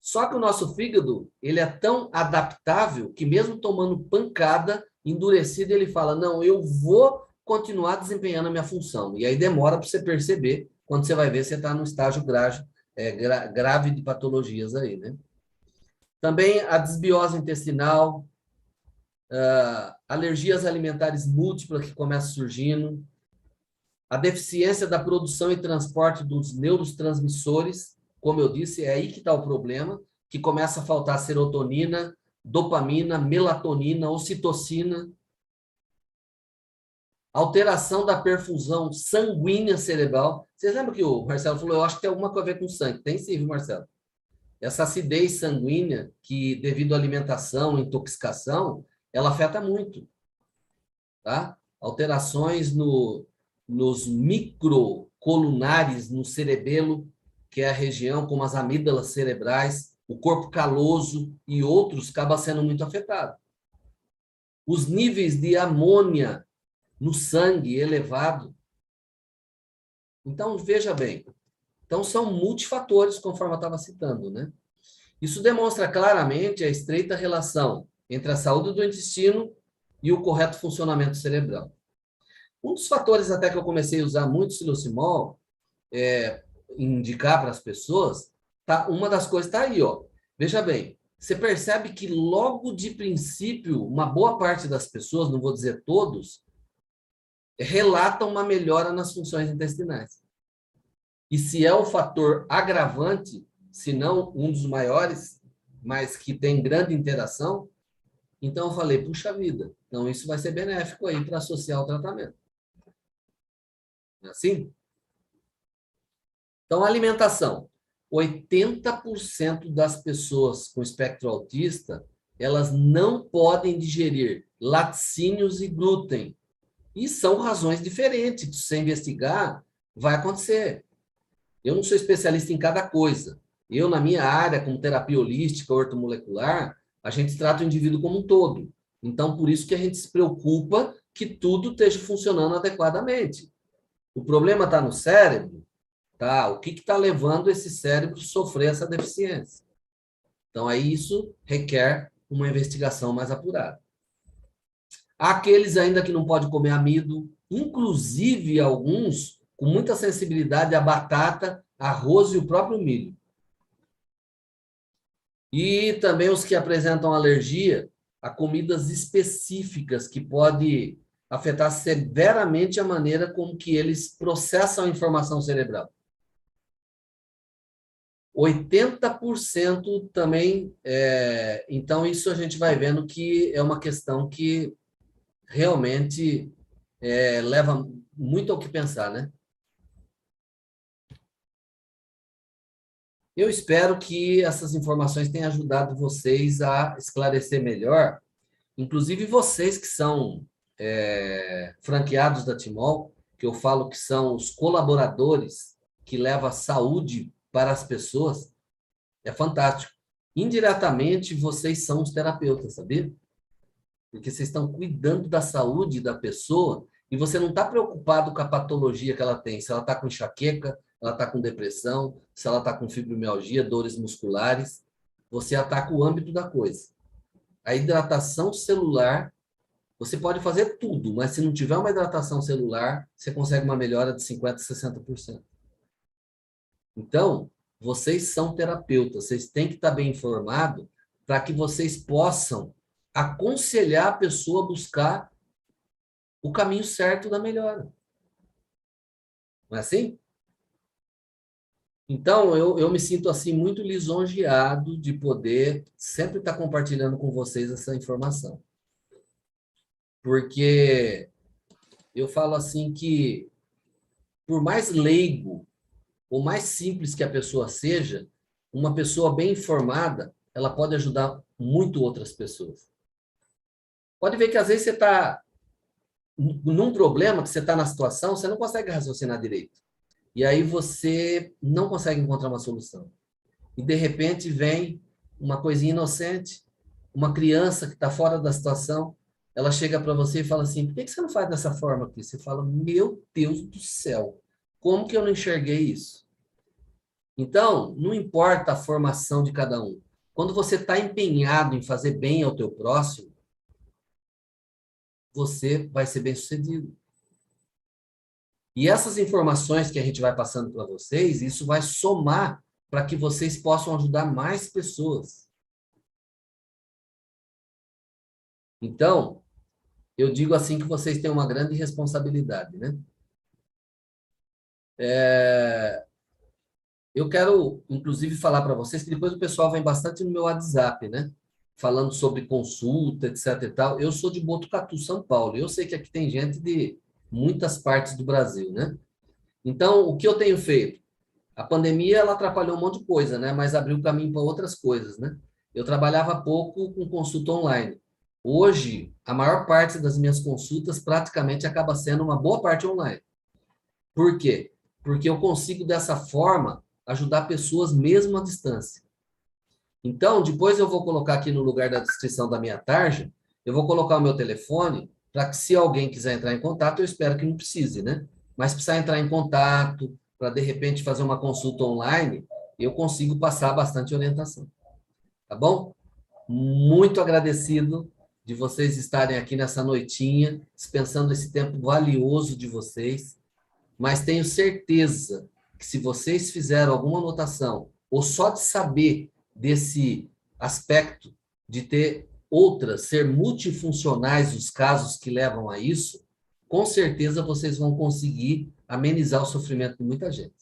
Só que o nosso fígado, ele é tão adaptável que mesmo tomando pancada, endurecido, ele fala, não, eu vou continuar desempenhando a minha função. E aí demora para você perceber, quando você vai ver, você está num estágio grave de patologias aí, né? Também a desbiose intestinal, alergias alimentares múltiplas que começam surgindo, a deficiência da produção e transporte dos neurotransmissores, como eu disse, é aí que está o problema, que começa a faltar serotonina, dopamina, melatonina, ocitocina, alteração da perfusão sanguínea cerebral. Vocês lembram que o Marcelo falou, eu acho que tem alguma coisa a ver com sangue. Tem sim, viu, Marcelo? Essa acidez sanguínea, que devido à alimentação, intoxicação, ela afeta muito, tá? Alterações nos microcolunares, no cerebelo, que é a região como as amígdalas cerebrais, o corpo caloso e outros acaba sendo muito afetado. Os níveis de amônia no sangue elevado. Então, veja bem. Então, são multifatores, conforme eu estava citando, né? Isso demonstra claramente a estreita relação entre a saúde do intestino e o correto funcionamento cerebral. Um dos fatores até que eu comecei a usar muito psilocimol, indicar para as pessoas, tá, uma das coisas está aí, ó. Veja bem, você percebe que logo de princípio, uma boa parte das pessoas, não vou dizer todos, relatam uma melhora nas funções intestinais. E se é o fator agravante, se não um dos maiores, mas que tem grande interação, então eu falei, puxa vida, então isso vai ser benéfico aí para associar o tratamento. Assim? Então, alimentação. 80% das pessoas com espectro autista, elas não podem digerir laticínios e glúten. E são razões diferentes. Se você investigar, vai acontecer. Eu não sou especialista em cada coisa. Eu, na minha área, como terapia holística, ortomolecular, a gente trata o indivíduo como um todo. Então, por isso que a gente se preocupa que tudo esteja funcionando adequadamente. O problema está no cérebro, tá? O que está levando esse cérebro a sofrer essa deficiência? Então, aí isso requer uma investigação mais apurada. Há aqueles ainda que não podem comer amido, inclusive alguns com muita sensibilidade à batata, arroz e o próprio milho. E também os que apresentam alergia a comidas específicas que pode afetar severamente a maneira como que eles processam a informação cerebral. 80% também, então isso a gente vai vendo que é uma questão que realmente leva muito ao que pensar, né? Eu espero que essas informações tenham ajudado vocês a esclarecer melhor, inclusive vocês que são franqueados da Timol, que eu falo que são os colaboradores que levam a saúde para as pessoas, é fantástico. Indiretamente, vocês são os terapeutas, sabia? Porque vocês estão cuidando da saúde da pessoa e você não está preocupado com a patologia que ela tem, se ela está com enxaqueca, ela está com depressão, se ela está com fibromialgia, dores musculares, você ataca o âmbito da coisa. A hidratação celular, você pode fazer tudo, mas se não tiver uma hidratação celular, você consegue uma melhora de 50% a 60%. Então, vocês são terapeutas, vocês têm que estar bem informados para que vocês possam aconselhar a pessoa a buscar o caminho certo da melhora. Não é assim? Então, eu me sinto assim muito lisonjeado de poder sempre estar compartilhando com vocês essa informação. Porque eu falo assim que, por mais leigo ou mais simples que a pessoa seja, uma pessoa bem informada, ela pode ajudar muito outras pessoas. Pode ver que às vezes você está num problema, que você está na situação, você não consegue raciocinar direito. E aí você não consegue encontrar uma solução. E de repente vem uma coisinha inocente, uma criança que está fora da situação, ela chega para você e fala assim, por que você não faz dessa forma aqui? Você fala, meu Deus do céu, como que eu não enxerguei isso? Então, não importa a formação de cada um. Quando você está empenhado em fazer bem ao teu próximo, você vai ser bem-sucedido. E essas informações que a gente vai passando para vocês, isso vai somar para que vocês possam ajudar mais pessoas. Então, eu digo assim que vocês têm uma grande responsabilidade, né? Eu quero, inclusive, falar para vocês que depois o pessoal vem bastante no meu WhatsApp, né? Falando sobre consulta, etc e tal. Eu sou de Botucatu, São Paulo. Eu sei que aqui tem gente de muitas partes do Brasil, né? Então, o que eu tenho feito? A pandemia, ela atrapalhou um monte de coisa, né? Mas abriu caminho para outras coisas, né? Eu trabalhava pouco com consulta online. Hoje, a maior parte das minhas consultas praticamente acaba sendo uma boa parte online. Por quê? Porque eu consigo, dessa forma, ajudar pessoas mesmo à distância. Então, depois eu vou colocar aqui no lugar da descrição da minha tarja, eu vou colocar o meu telefone para que, se alguém quiser entrar em contato, eu espero que não precise, né? Mas precisar entrar em contato, para de repente fazer uma consulta online, eu consigo passar bastante orientação. Tá bom? Muito agradecido de vocês estarem aqui nessa noitinha, dispensando esse tempo valioso de vocês, mas tenho certeza que, se vocês fizeram alguma anotação, ou só de saber desse aspecto de ter outras, ser multifuncionais os casos que levam a isso, com certeza vocês vão conseguir amenizar o sofrimento de muita gente.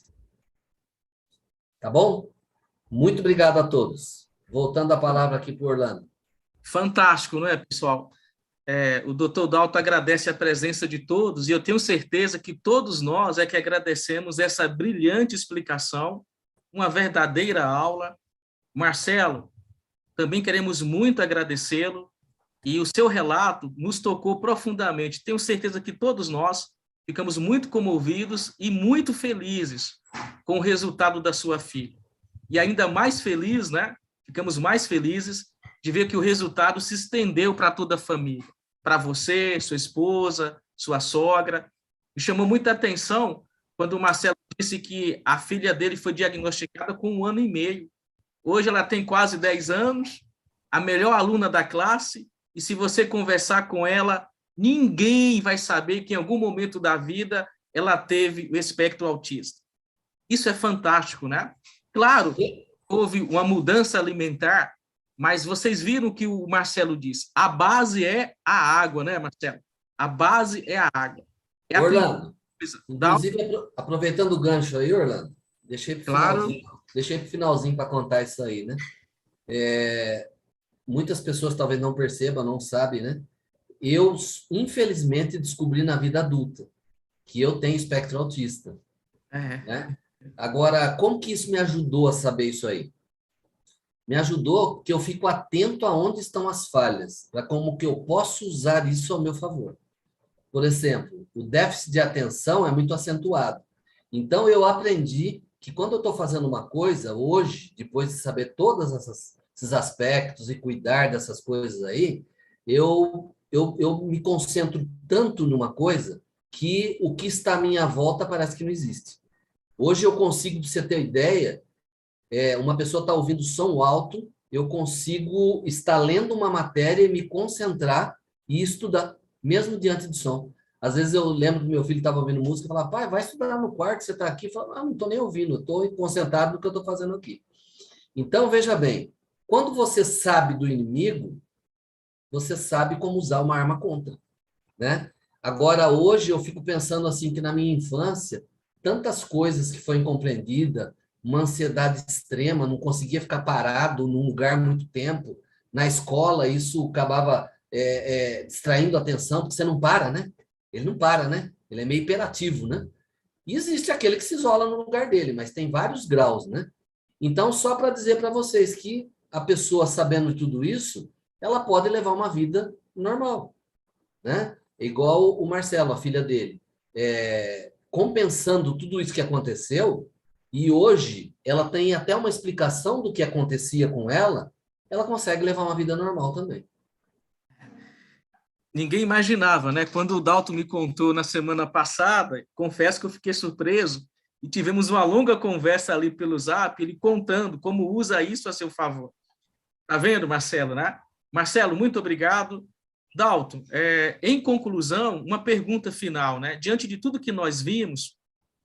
Tá bom? Muito obrigado a todos. Voltando a palavra aqui para o Orlando.
Fantástico, não é, pessoal? O Dr. Dalton agradece a presença de todos e eu tenho certeza que todos nós é que agradecemos essa brilhante explicação, uma verdadeira aula. Marcelo, também queremos muito agradecê-lo e o seu relato nos tocou profundamente. Tenho certeza que todos nós ficamos muito comovidos e muito felizes com o resultado da sua filha. E ainda mais feliz, né? Ficamos mais felizes de ver que o resultado se estendeu para toda a família, para você, sua esposa, sua sogra. Me chamou muita atenção quando o Marcelo disse que a filha dele foi diagnosticada com 1 ano e meio. Hoje ela tem quase 10 anos, a melhor aluna da classe, e se você conversar com ela, ninguém vai saber que em algum momento da vida ela teve o espectro autista. Isso é fantástico, né? Claro, houve uma mudança alimentar, mas vocês viram o que o Marcelo disse. A base é a água, né, Marcelo? A base é a água. É
Orlando, inclusive, aproveitando o gancho aí, Orlando, deixei para o finalzinho para contar isso aí, né? Muitas pessoas talvez não percebam, não sabem, né? Eu, infelizmente, descobri na vida adulta que eu tenho espectro autista. Né? Agora, como que isso me ajudou a saber isso aí? Me ajudou que eu fico atento aonde estão as falhas, para como que eu posso usar isso ao meu favor. Por exemplo, o déficit de atenção é muito acentuado. Então, eu aprendi que, quando eu estou fazendo uma coisa, hoje, depois de saber todos esses aspectos e cuidar dessas coisas aí, eu me concentro tanto numa coisa que o que está à minha volta parece que não existe. Hoje eu consigo, para você ter ideia, uma pessoa está ouvindo som alto, eu consigo estar lendo uma matéria e me concentrar e estudar, mesmo diante de som. Às vezes eu lembro que meu filho estava ouvindo música e falava, pai, vai estudar no quarto, você está aqui. Eu falava, não estou nem ouvindo, eu estou concentrado no que eu estou fazendo aqui. Então, veja bem, quando você sabe do inimigo, você sabe como usar uma arma contra, né? Agora, hoje, eu fico pensando assim, que na minha infância, tantas coisas que foi incompreendida, uma ansiedade extrema, não conseguia ficar parado num lugar muito tempo. Na escola, isso acabava distraindo a atenção, porque você não para, né? Ele não para, né? Ele é meio hiperativo, né? E existe aquele que se isola no lugar dele, mas tem vários graus, né? Então, só para dizer para vocês que a pessoa, sabendo tudo isso, ela pode levar uma vida normal, né? Igual o Marcelo, a filha dele. Compensando tudo isso que aconteceu, e hoje ela tem até uma explicação do que acontecia com ela, ela consegue levar uma vida normal também.
Ninguém imaginava, né? Quando o Dalton me contou na semana passada, confesso que eu fiquei surpreso e tivemos uma longa conversa ali pelo Zap, ele contando como usa isso a seu favor. Tá vendo, Marcelo, né? Marcelo, muito obrigado. Dalton, em conclusão, uma pergunta final, né? Diante de tudo que nós vimos,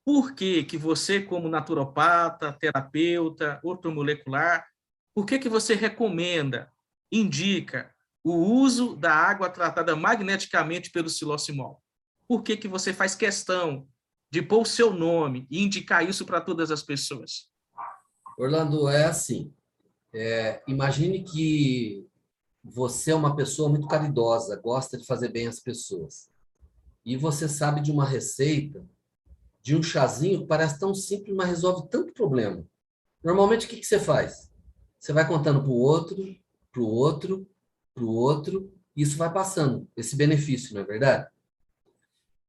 por que que você, como naturopata, terapeuta, ortomolecular, por que que você recomenda, indica o uso da água tratada magneticamente pelo silocimol? Por que que você faz questão de pôr o seu nome e indicar isso para todas as pessoas?
Orlando, é assim, imagine que você é uma pessoa muito caridosa, gosta de fazer bem às pessoas. E você sabe de uma receita, de um chazinho que parece tão simples, mas resolve tanto problema. Normalmente, o que você faz? Você vai contando para o outro, para o outro, para o outro, e isso vai passando, esse benefício, não é verdade?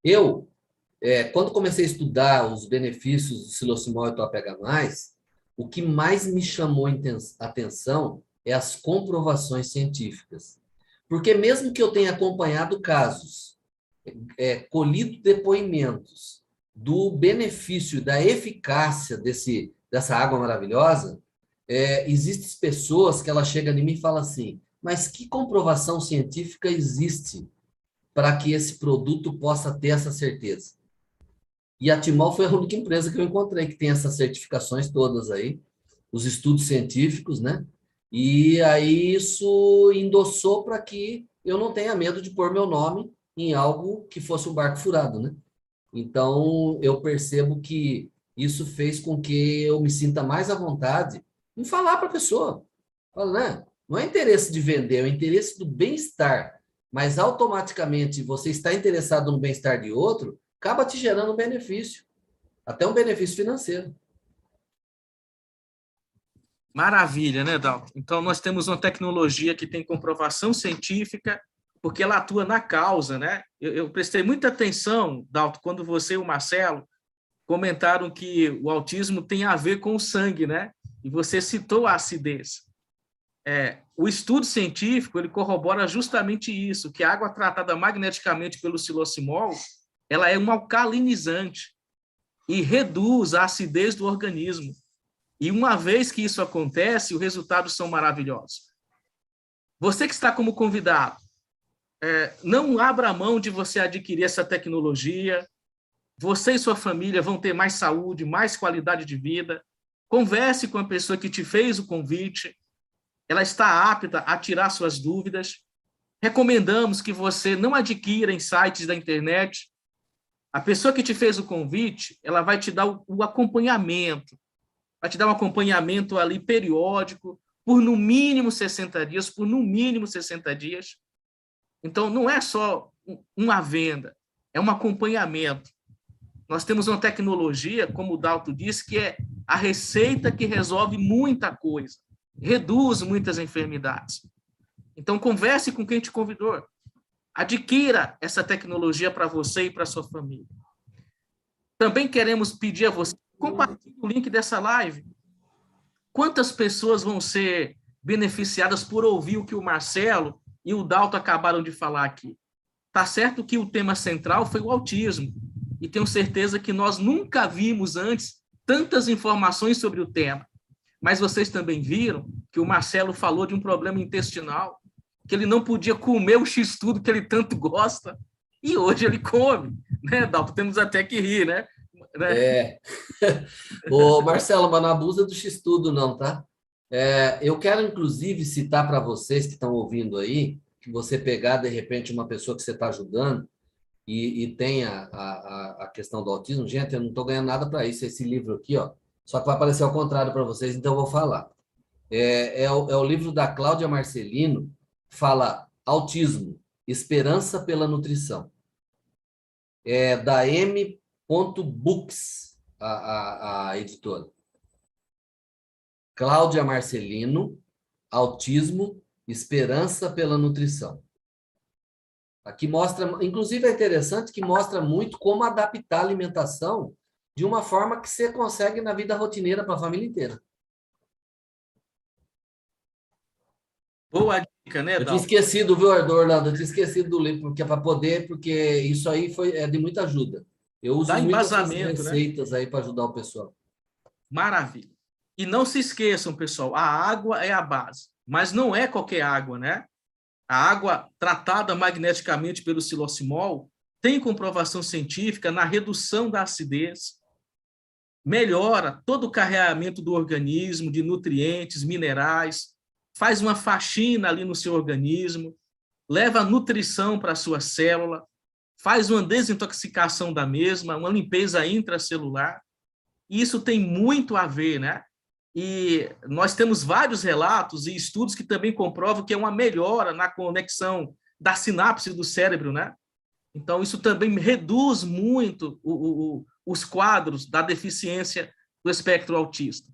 Eu, quando comecei a estudar os benefícios do silocimol e toph+, o que mais me chamou a atenção é as comprovações científicas. Porque mesmo que eu tenha acompanhado casos, colhido depoimentos do benefício, da eficácia dessa água maravilhosa, existem pessoas que ela chega em mim e fala assim, mas que comprovação científica existe para que esse produto possa ter essa certeza? E a Timol foi a única empresa que eu encontrei que tem essas certificações todas aí, os estudos científicos, né? E aí isso endossou para que eu não tenha medo de pôr meu nome em algo que fosse um barco furado, né? Então, eu percebo que isso fez com que eu me sinta mais à vontade em falar para a pessoa. Fala, né? Não é interesse de vender, é o interesse do bem-estar. Mas automaticamente você está interessado no bem-estar de outro, acaba te gerando um benefício, até um benefício financeiro.
Maravilha, né, Dalton? Então, nós temos uma tecnologia que tem comprovação científica, porque ela atua na causa, né? Eu prestei muita atenção, Dalton, quando você e o Marcelo comentaram que o autismo tem a ver com o sangue, né? E você citou a acidez. O estudo científico, ele corrobora justamente isso, que a água tratada magneticamente pelo silocimol, ela é um alcalinizante e reduz a acidez do organismo. E uma vez que isso acontece, os resultados são maravilhosos. Você que está como convidado, não abra mão de você adquirir essa tecnologia. Você e sua família vão ter mais saúde, mais qualidade de vida. Converse com a pessoa que te fez o convite. Ela está apta a tirar suas dúvidas. Recomendamos que você não adquira em sites da internet. A pessoa que te fez o convite, ela vai te dar o acompanhamento. Vai te dar um acompanhamento ali periódico, por no mínimo 60 dias, por no mínimo 60 dias. Então, não é só uma venda, é um acompanhamento. Nós temos uma tecnologia, como o Dalton disse, que é a receita que resolve muita coisa, reduz muitas enfermidades. Então, converse com quem te convidou. Adquira essa tecnologia para você e para sua família. Também queremos pedir a você, compartilhe o link dessa live. Quantas pessoas vão ser beneficiadas por ouvir o que o Marcelo e o Dalton acabaram de falar aqui? Tá certo que o tema central foi o autismo, e tenho certeza que nós nunca vimos antes tantas informações sobre o tema. Mas vocês também viram que o Marcelo falou de um problema intestinal, que ele não podia comer o X-tudo que ele tanto gosta, e hoje ele come, né, Dalton? Temos até que rir, né?
Ô, Marcelo, mas não abusa do X-tudo não, tá? Eu quero, inclusive, citar para vocês que estão ouvindo aí, que você pegar, de repente, uma pessoa que você está ajudando e tem a questão do autismo. Gente, eu não estou ganhando nada para isso, esse livro aqui, ó. Só que vai aparecer ao contrário para vocês, então eu vou falar. É o livro da Cláudia Marcelino, fala Autismo, Esperança pela Nutrição. É da M. Books, a editora. Cláudia Marcelino, Autismo, Esperança pela Nutrição. Aqui mostra, inclusive é interessante que mostra muito como adaptar a alimentação de uma forma que você consegue na vida rotineira para a família inteira.
Boa dica, né,
Eu tinha
Dalton?
esquecido, viu, Orlando? Eu tinha esquecido do livro, porque é para poder, porque isso aí é de muita ajuda. Eu uso
Dá
muito essas
embasamento, né?
receitas aí para ajudar o pessoal.
Maravilha. E não se esqueçam, pessoal, a água é a base, mas não é qualquer água, né? A água tratada magneticamente pelo silocimol tem comprovação científica na redução da acidez, melhora todo o carreamento do organismo de nutrientes, minerais, faz uma faxina ali no seu organismo, leva nutrição para a sua célula, faz uma desintoxicação da mesma, uma limpeza intracelular. E isso tem muito a ver, né? E nós temos vários relatos e estudos que também comprovam que é uma melhora na conexão da sinapse do cérebro, né? Então, isso também reduz muito os quadros da deficiência do espectro autista.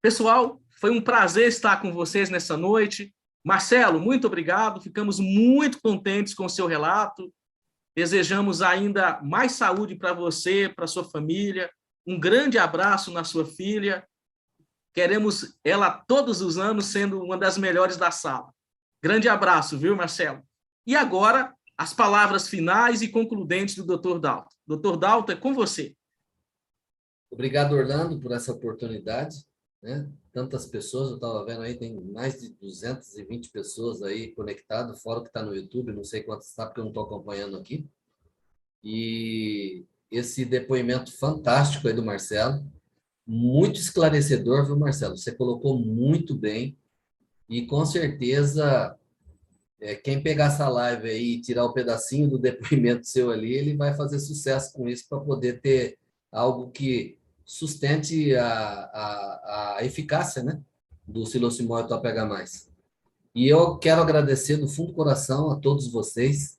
Pessoal, foi um prazer estar com vocês nessa noite. Marcelo, muito obrigado. Ficamos muito contentes com o seu relato. Desejamos ainda mais saúde para você, para sua família. Um grande abraço na sua filha. Queremos ela todos os anos sendo uma das melhores da sala. Grande abraço, viu, Marcelo? E agora, as palavras finais e concludentes do Dr. Dalton. Dr. Dalton, é com você.
Obrigado, Orlando, por essa oportunidade, né? Tantas pessoas, eu estava vendo aí, tem mais de 220 pessoas aí conectadas, fora o que está no YouTube, não sei quantas está, porque eu não estou acompanhando aqui. E esse depoimento fantástico aí do Marcelo, muito esclarecedor, viu, Marcelo? Você colocou muito bem e com certeza quem pegar essa live aí e tirar um pedacinho do depoimento seu ali, ele vai fazer sucesso com isso para poder ter algo que sustente a eficácia, né, do Silocimol e Topega+. E eu quero agradecer do fundo do coração a todos vocês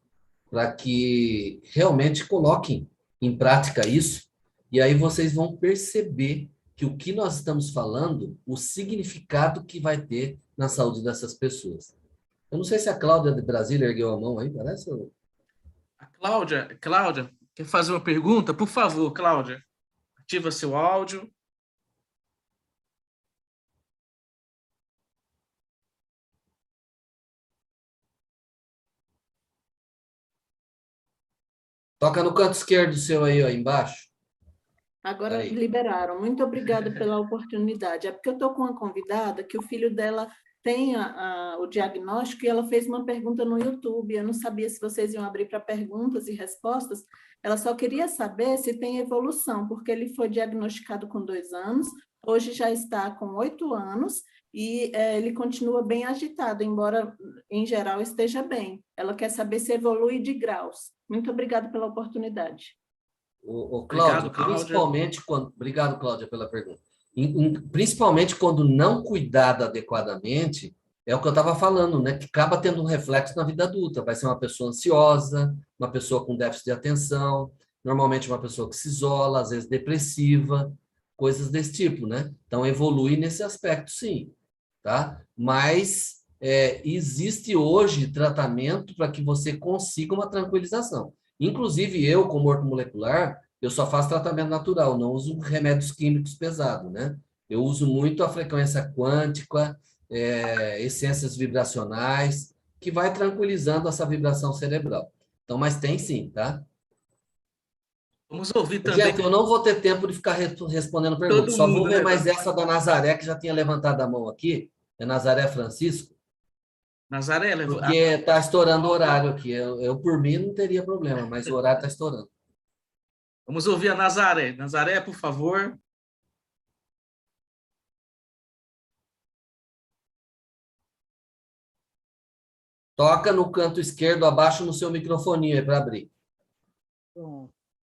para que realmente coloquem em prática isso, e aí vocês vão perceber que o que nós estamos falando, o significado que vai ter na saúde dessas pessoas. Eu não sei se a Cláudia de Brasília ergueu a mão aí, parece?
A Cláudia, quer fazer uma pergunta? Por favor, Cláudia, ativa seu áudio.
Toca no canto esquerdo seu aí, ó, embaixo.
Agora
Aí.
liberaram. Muito obrigada pela oportunidade. É porque eu estou com uma convidada que o filho dela tem o diagnóstico e ela fez uma pergunta no YouTube. Eu não sabia se vocês iam abrir para perguntas e respostas. Ela só queria saber se tem evolução, porque ele foi diagnosticado com 2 anos, hoje já está com 8 anos e ele continua bem agitado, embora em geral esteja bem. Ela quer saber se evolui de graus. Muito obrigada pela oportunidade.
Cláudio,
Obrigado, Cláudia.
principalmente quando... Obrigado, Cláudia, pela pergunta. Principalmente quando não cuidado adequadamente, é o que eu estava falando, né? Que acaba tendo um reflexo na vida adulta. Vai ser uma pessoa ansiosa, uma pessoa com déficit de atenção, normalmente uma pessoa que se isola, às vezes depressiva, coisas desse tipo, né? Então, evolui nesse aspecto, sim, tá? Mas existe hoje tratamento para que você consiga uma tranquilização. Inclusive, eu, como ortomolecular, eu só faço tratamento natural, não uso remédios químicos pesados, né? Eu uso muito a frequência quântica, essências vibracionais, que vai tranquilizando essa vibração cerebral. Então, mas tem sim, tá?
Vamos ouvir também.
Gente, eu não vou ter tempo de ficar respondendo perguntas. Só vou ver mais essa da Nazaré, que já tinha levantado a mão aqui. É Nazaré Francisco.
Nazaré,
porque está estourando o horário aqui. Eu, por mim, não teria problema, mas o horário está estourando.
Vamos ouvir a Nazaré. Nazaré, por favor.
Toca no canto esquerdo, abaixo no seu microfoninho aí para abrir.
Bom,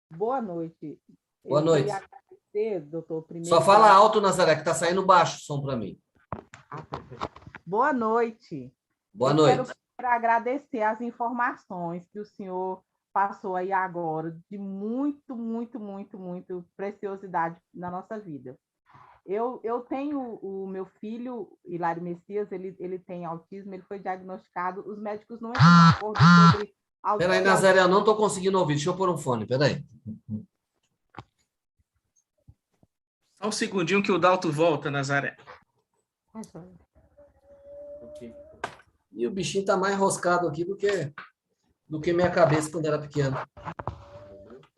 boa noite.
Boa noite.
Eu queria agradecer, doutor, primeiro...
Só fala alto, Nazaré, que está saindo baixo o som para mim.
Boa noite.
Boa noite.
Quero agradecer as informações que o senhor passou aí agora, de muito preciosidade na nossa vida. Eu tenho o meu filho, Hilário Messias, ele tem autismo, ele foi diagnosticado, os médicos não entram em acordo sobre...
Peraí, Nazaré, eu não estou conseguindo ouvir, deixa eu pôr um fone, peraí.
Só um segundinho que o Dalton volta, Nazaré.
E o bichinho tá mais enroscado aqui do que minha cabeça quando era pequeno.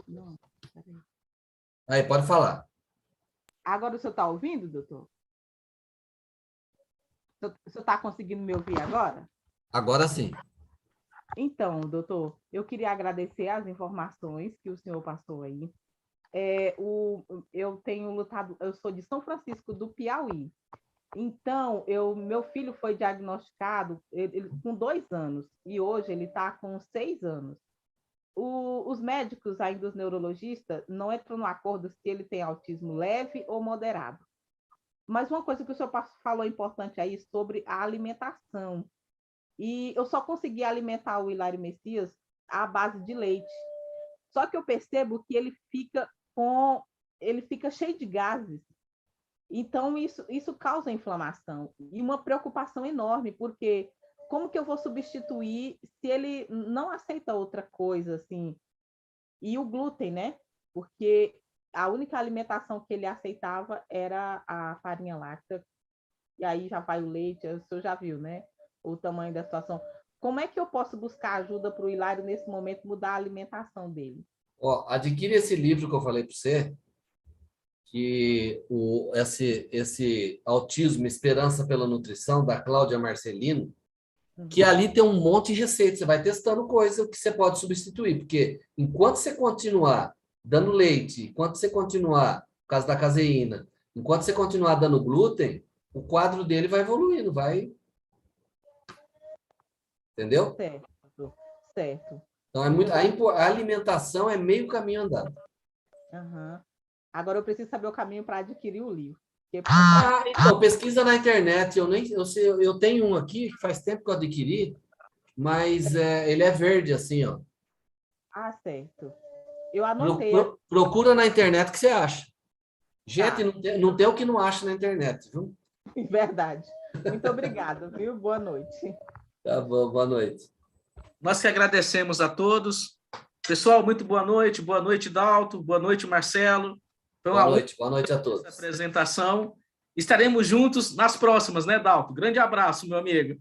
Não, peraí.
Aí, pode falar.
Agora o senhor está ouvindo, doutor? O senhor está conseguindo me ouvir agora?
Agora sim.
Então, doutor, eu queria agradecer as informações que o senhor passou aí. Eu tenho lutado, eu sou de São Francisco do Piauí. Então, meu filho foi diagnosticado com 2 anos e hoje ele está com 6 anos. Os médicos, ainda os neurologistas, não entram no acordo se ele tem autismo leve ou moderado. Mas uma coisa que o senhor falou importante aí sobre a alimentação. E eu só consegui alimentar o Hilário Messias à base de leite. Só que eu percebo que ele fica cheio de gases. Então, isso causa inflamação e uma preocupação enorme, porque como que eu vou substituir se ele não aceita outra coisa, assim? E o glúten, né? Porque a única alimentação que ele aceitava era a farinha láctea, e aí já vai o leite, o senhor já viu, né? O tamanho da situação. Como é que eu posso buscar ajuda para o Hilário, nesse momento, mudar a alimentação dele?
Ó, adquire esse livro que eu falei para você, que esse Autismo, Esperança pela Nutrição, da Cláudia Marcelino, que ali tem um monte de receitas. Você vai testando coisa que você pode substituir, porque enquanto você continuar dando leite, enquanto você continuar, por causa da caseína, enquanto você continuar dando glúten, o quadro dele vai evoluindo, vai... Entendeu?
Certo, certo.
Então, a alimentação é meio caminho andado.
Uhum. Agora eu preciso saber o caminho para adquirir o livro.
Então, pesquisa na internet. Eu tenho um aqui que faz tempo que eu adquiri, mas ele é verde, assim, ó.
Ah, certo. Eu anotei.
Procura na internet o que você acha. Gente,
Tá.
não tem o que não acha na internet, viu?
Verdade. Muito obrigada, viu? Boa noite.
Tá bom, boa noite.
Nós que agradecemos a todos. Pessoal, muito boa noite. Boa noite, Dalto. Boa noite, Marcelo.
Boa noite a todos.
Essa apresentação. Estaremos juntos nas próximas, né, Dalto? Grande abraço, meu amigo.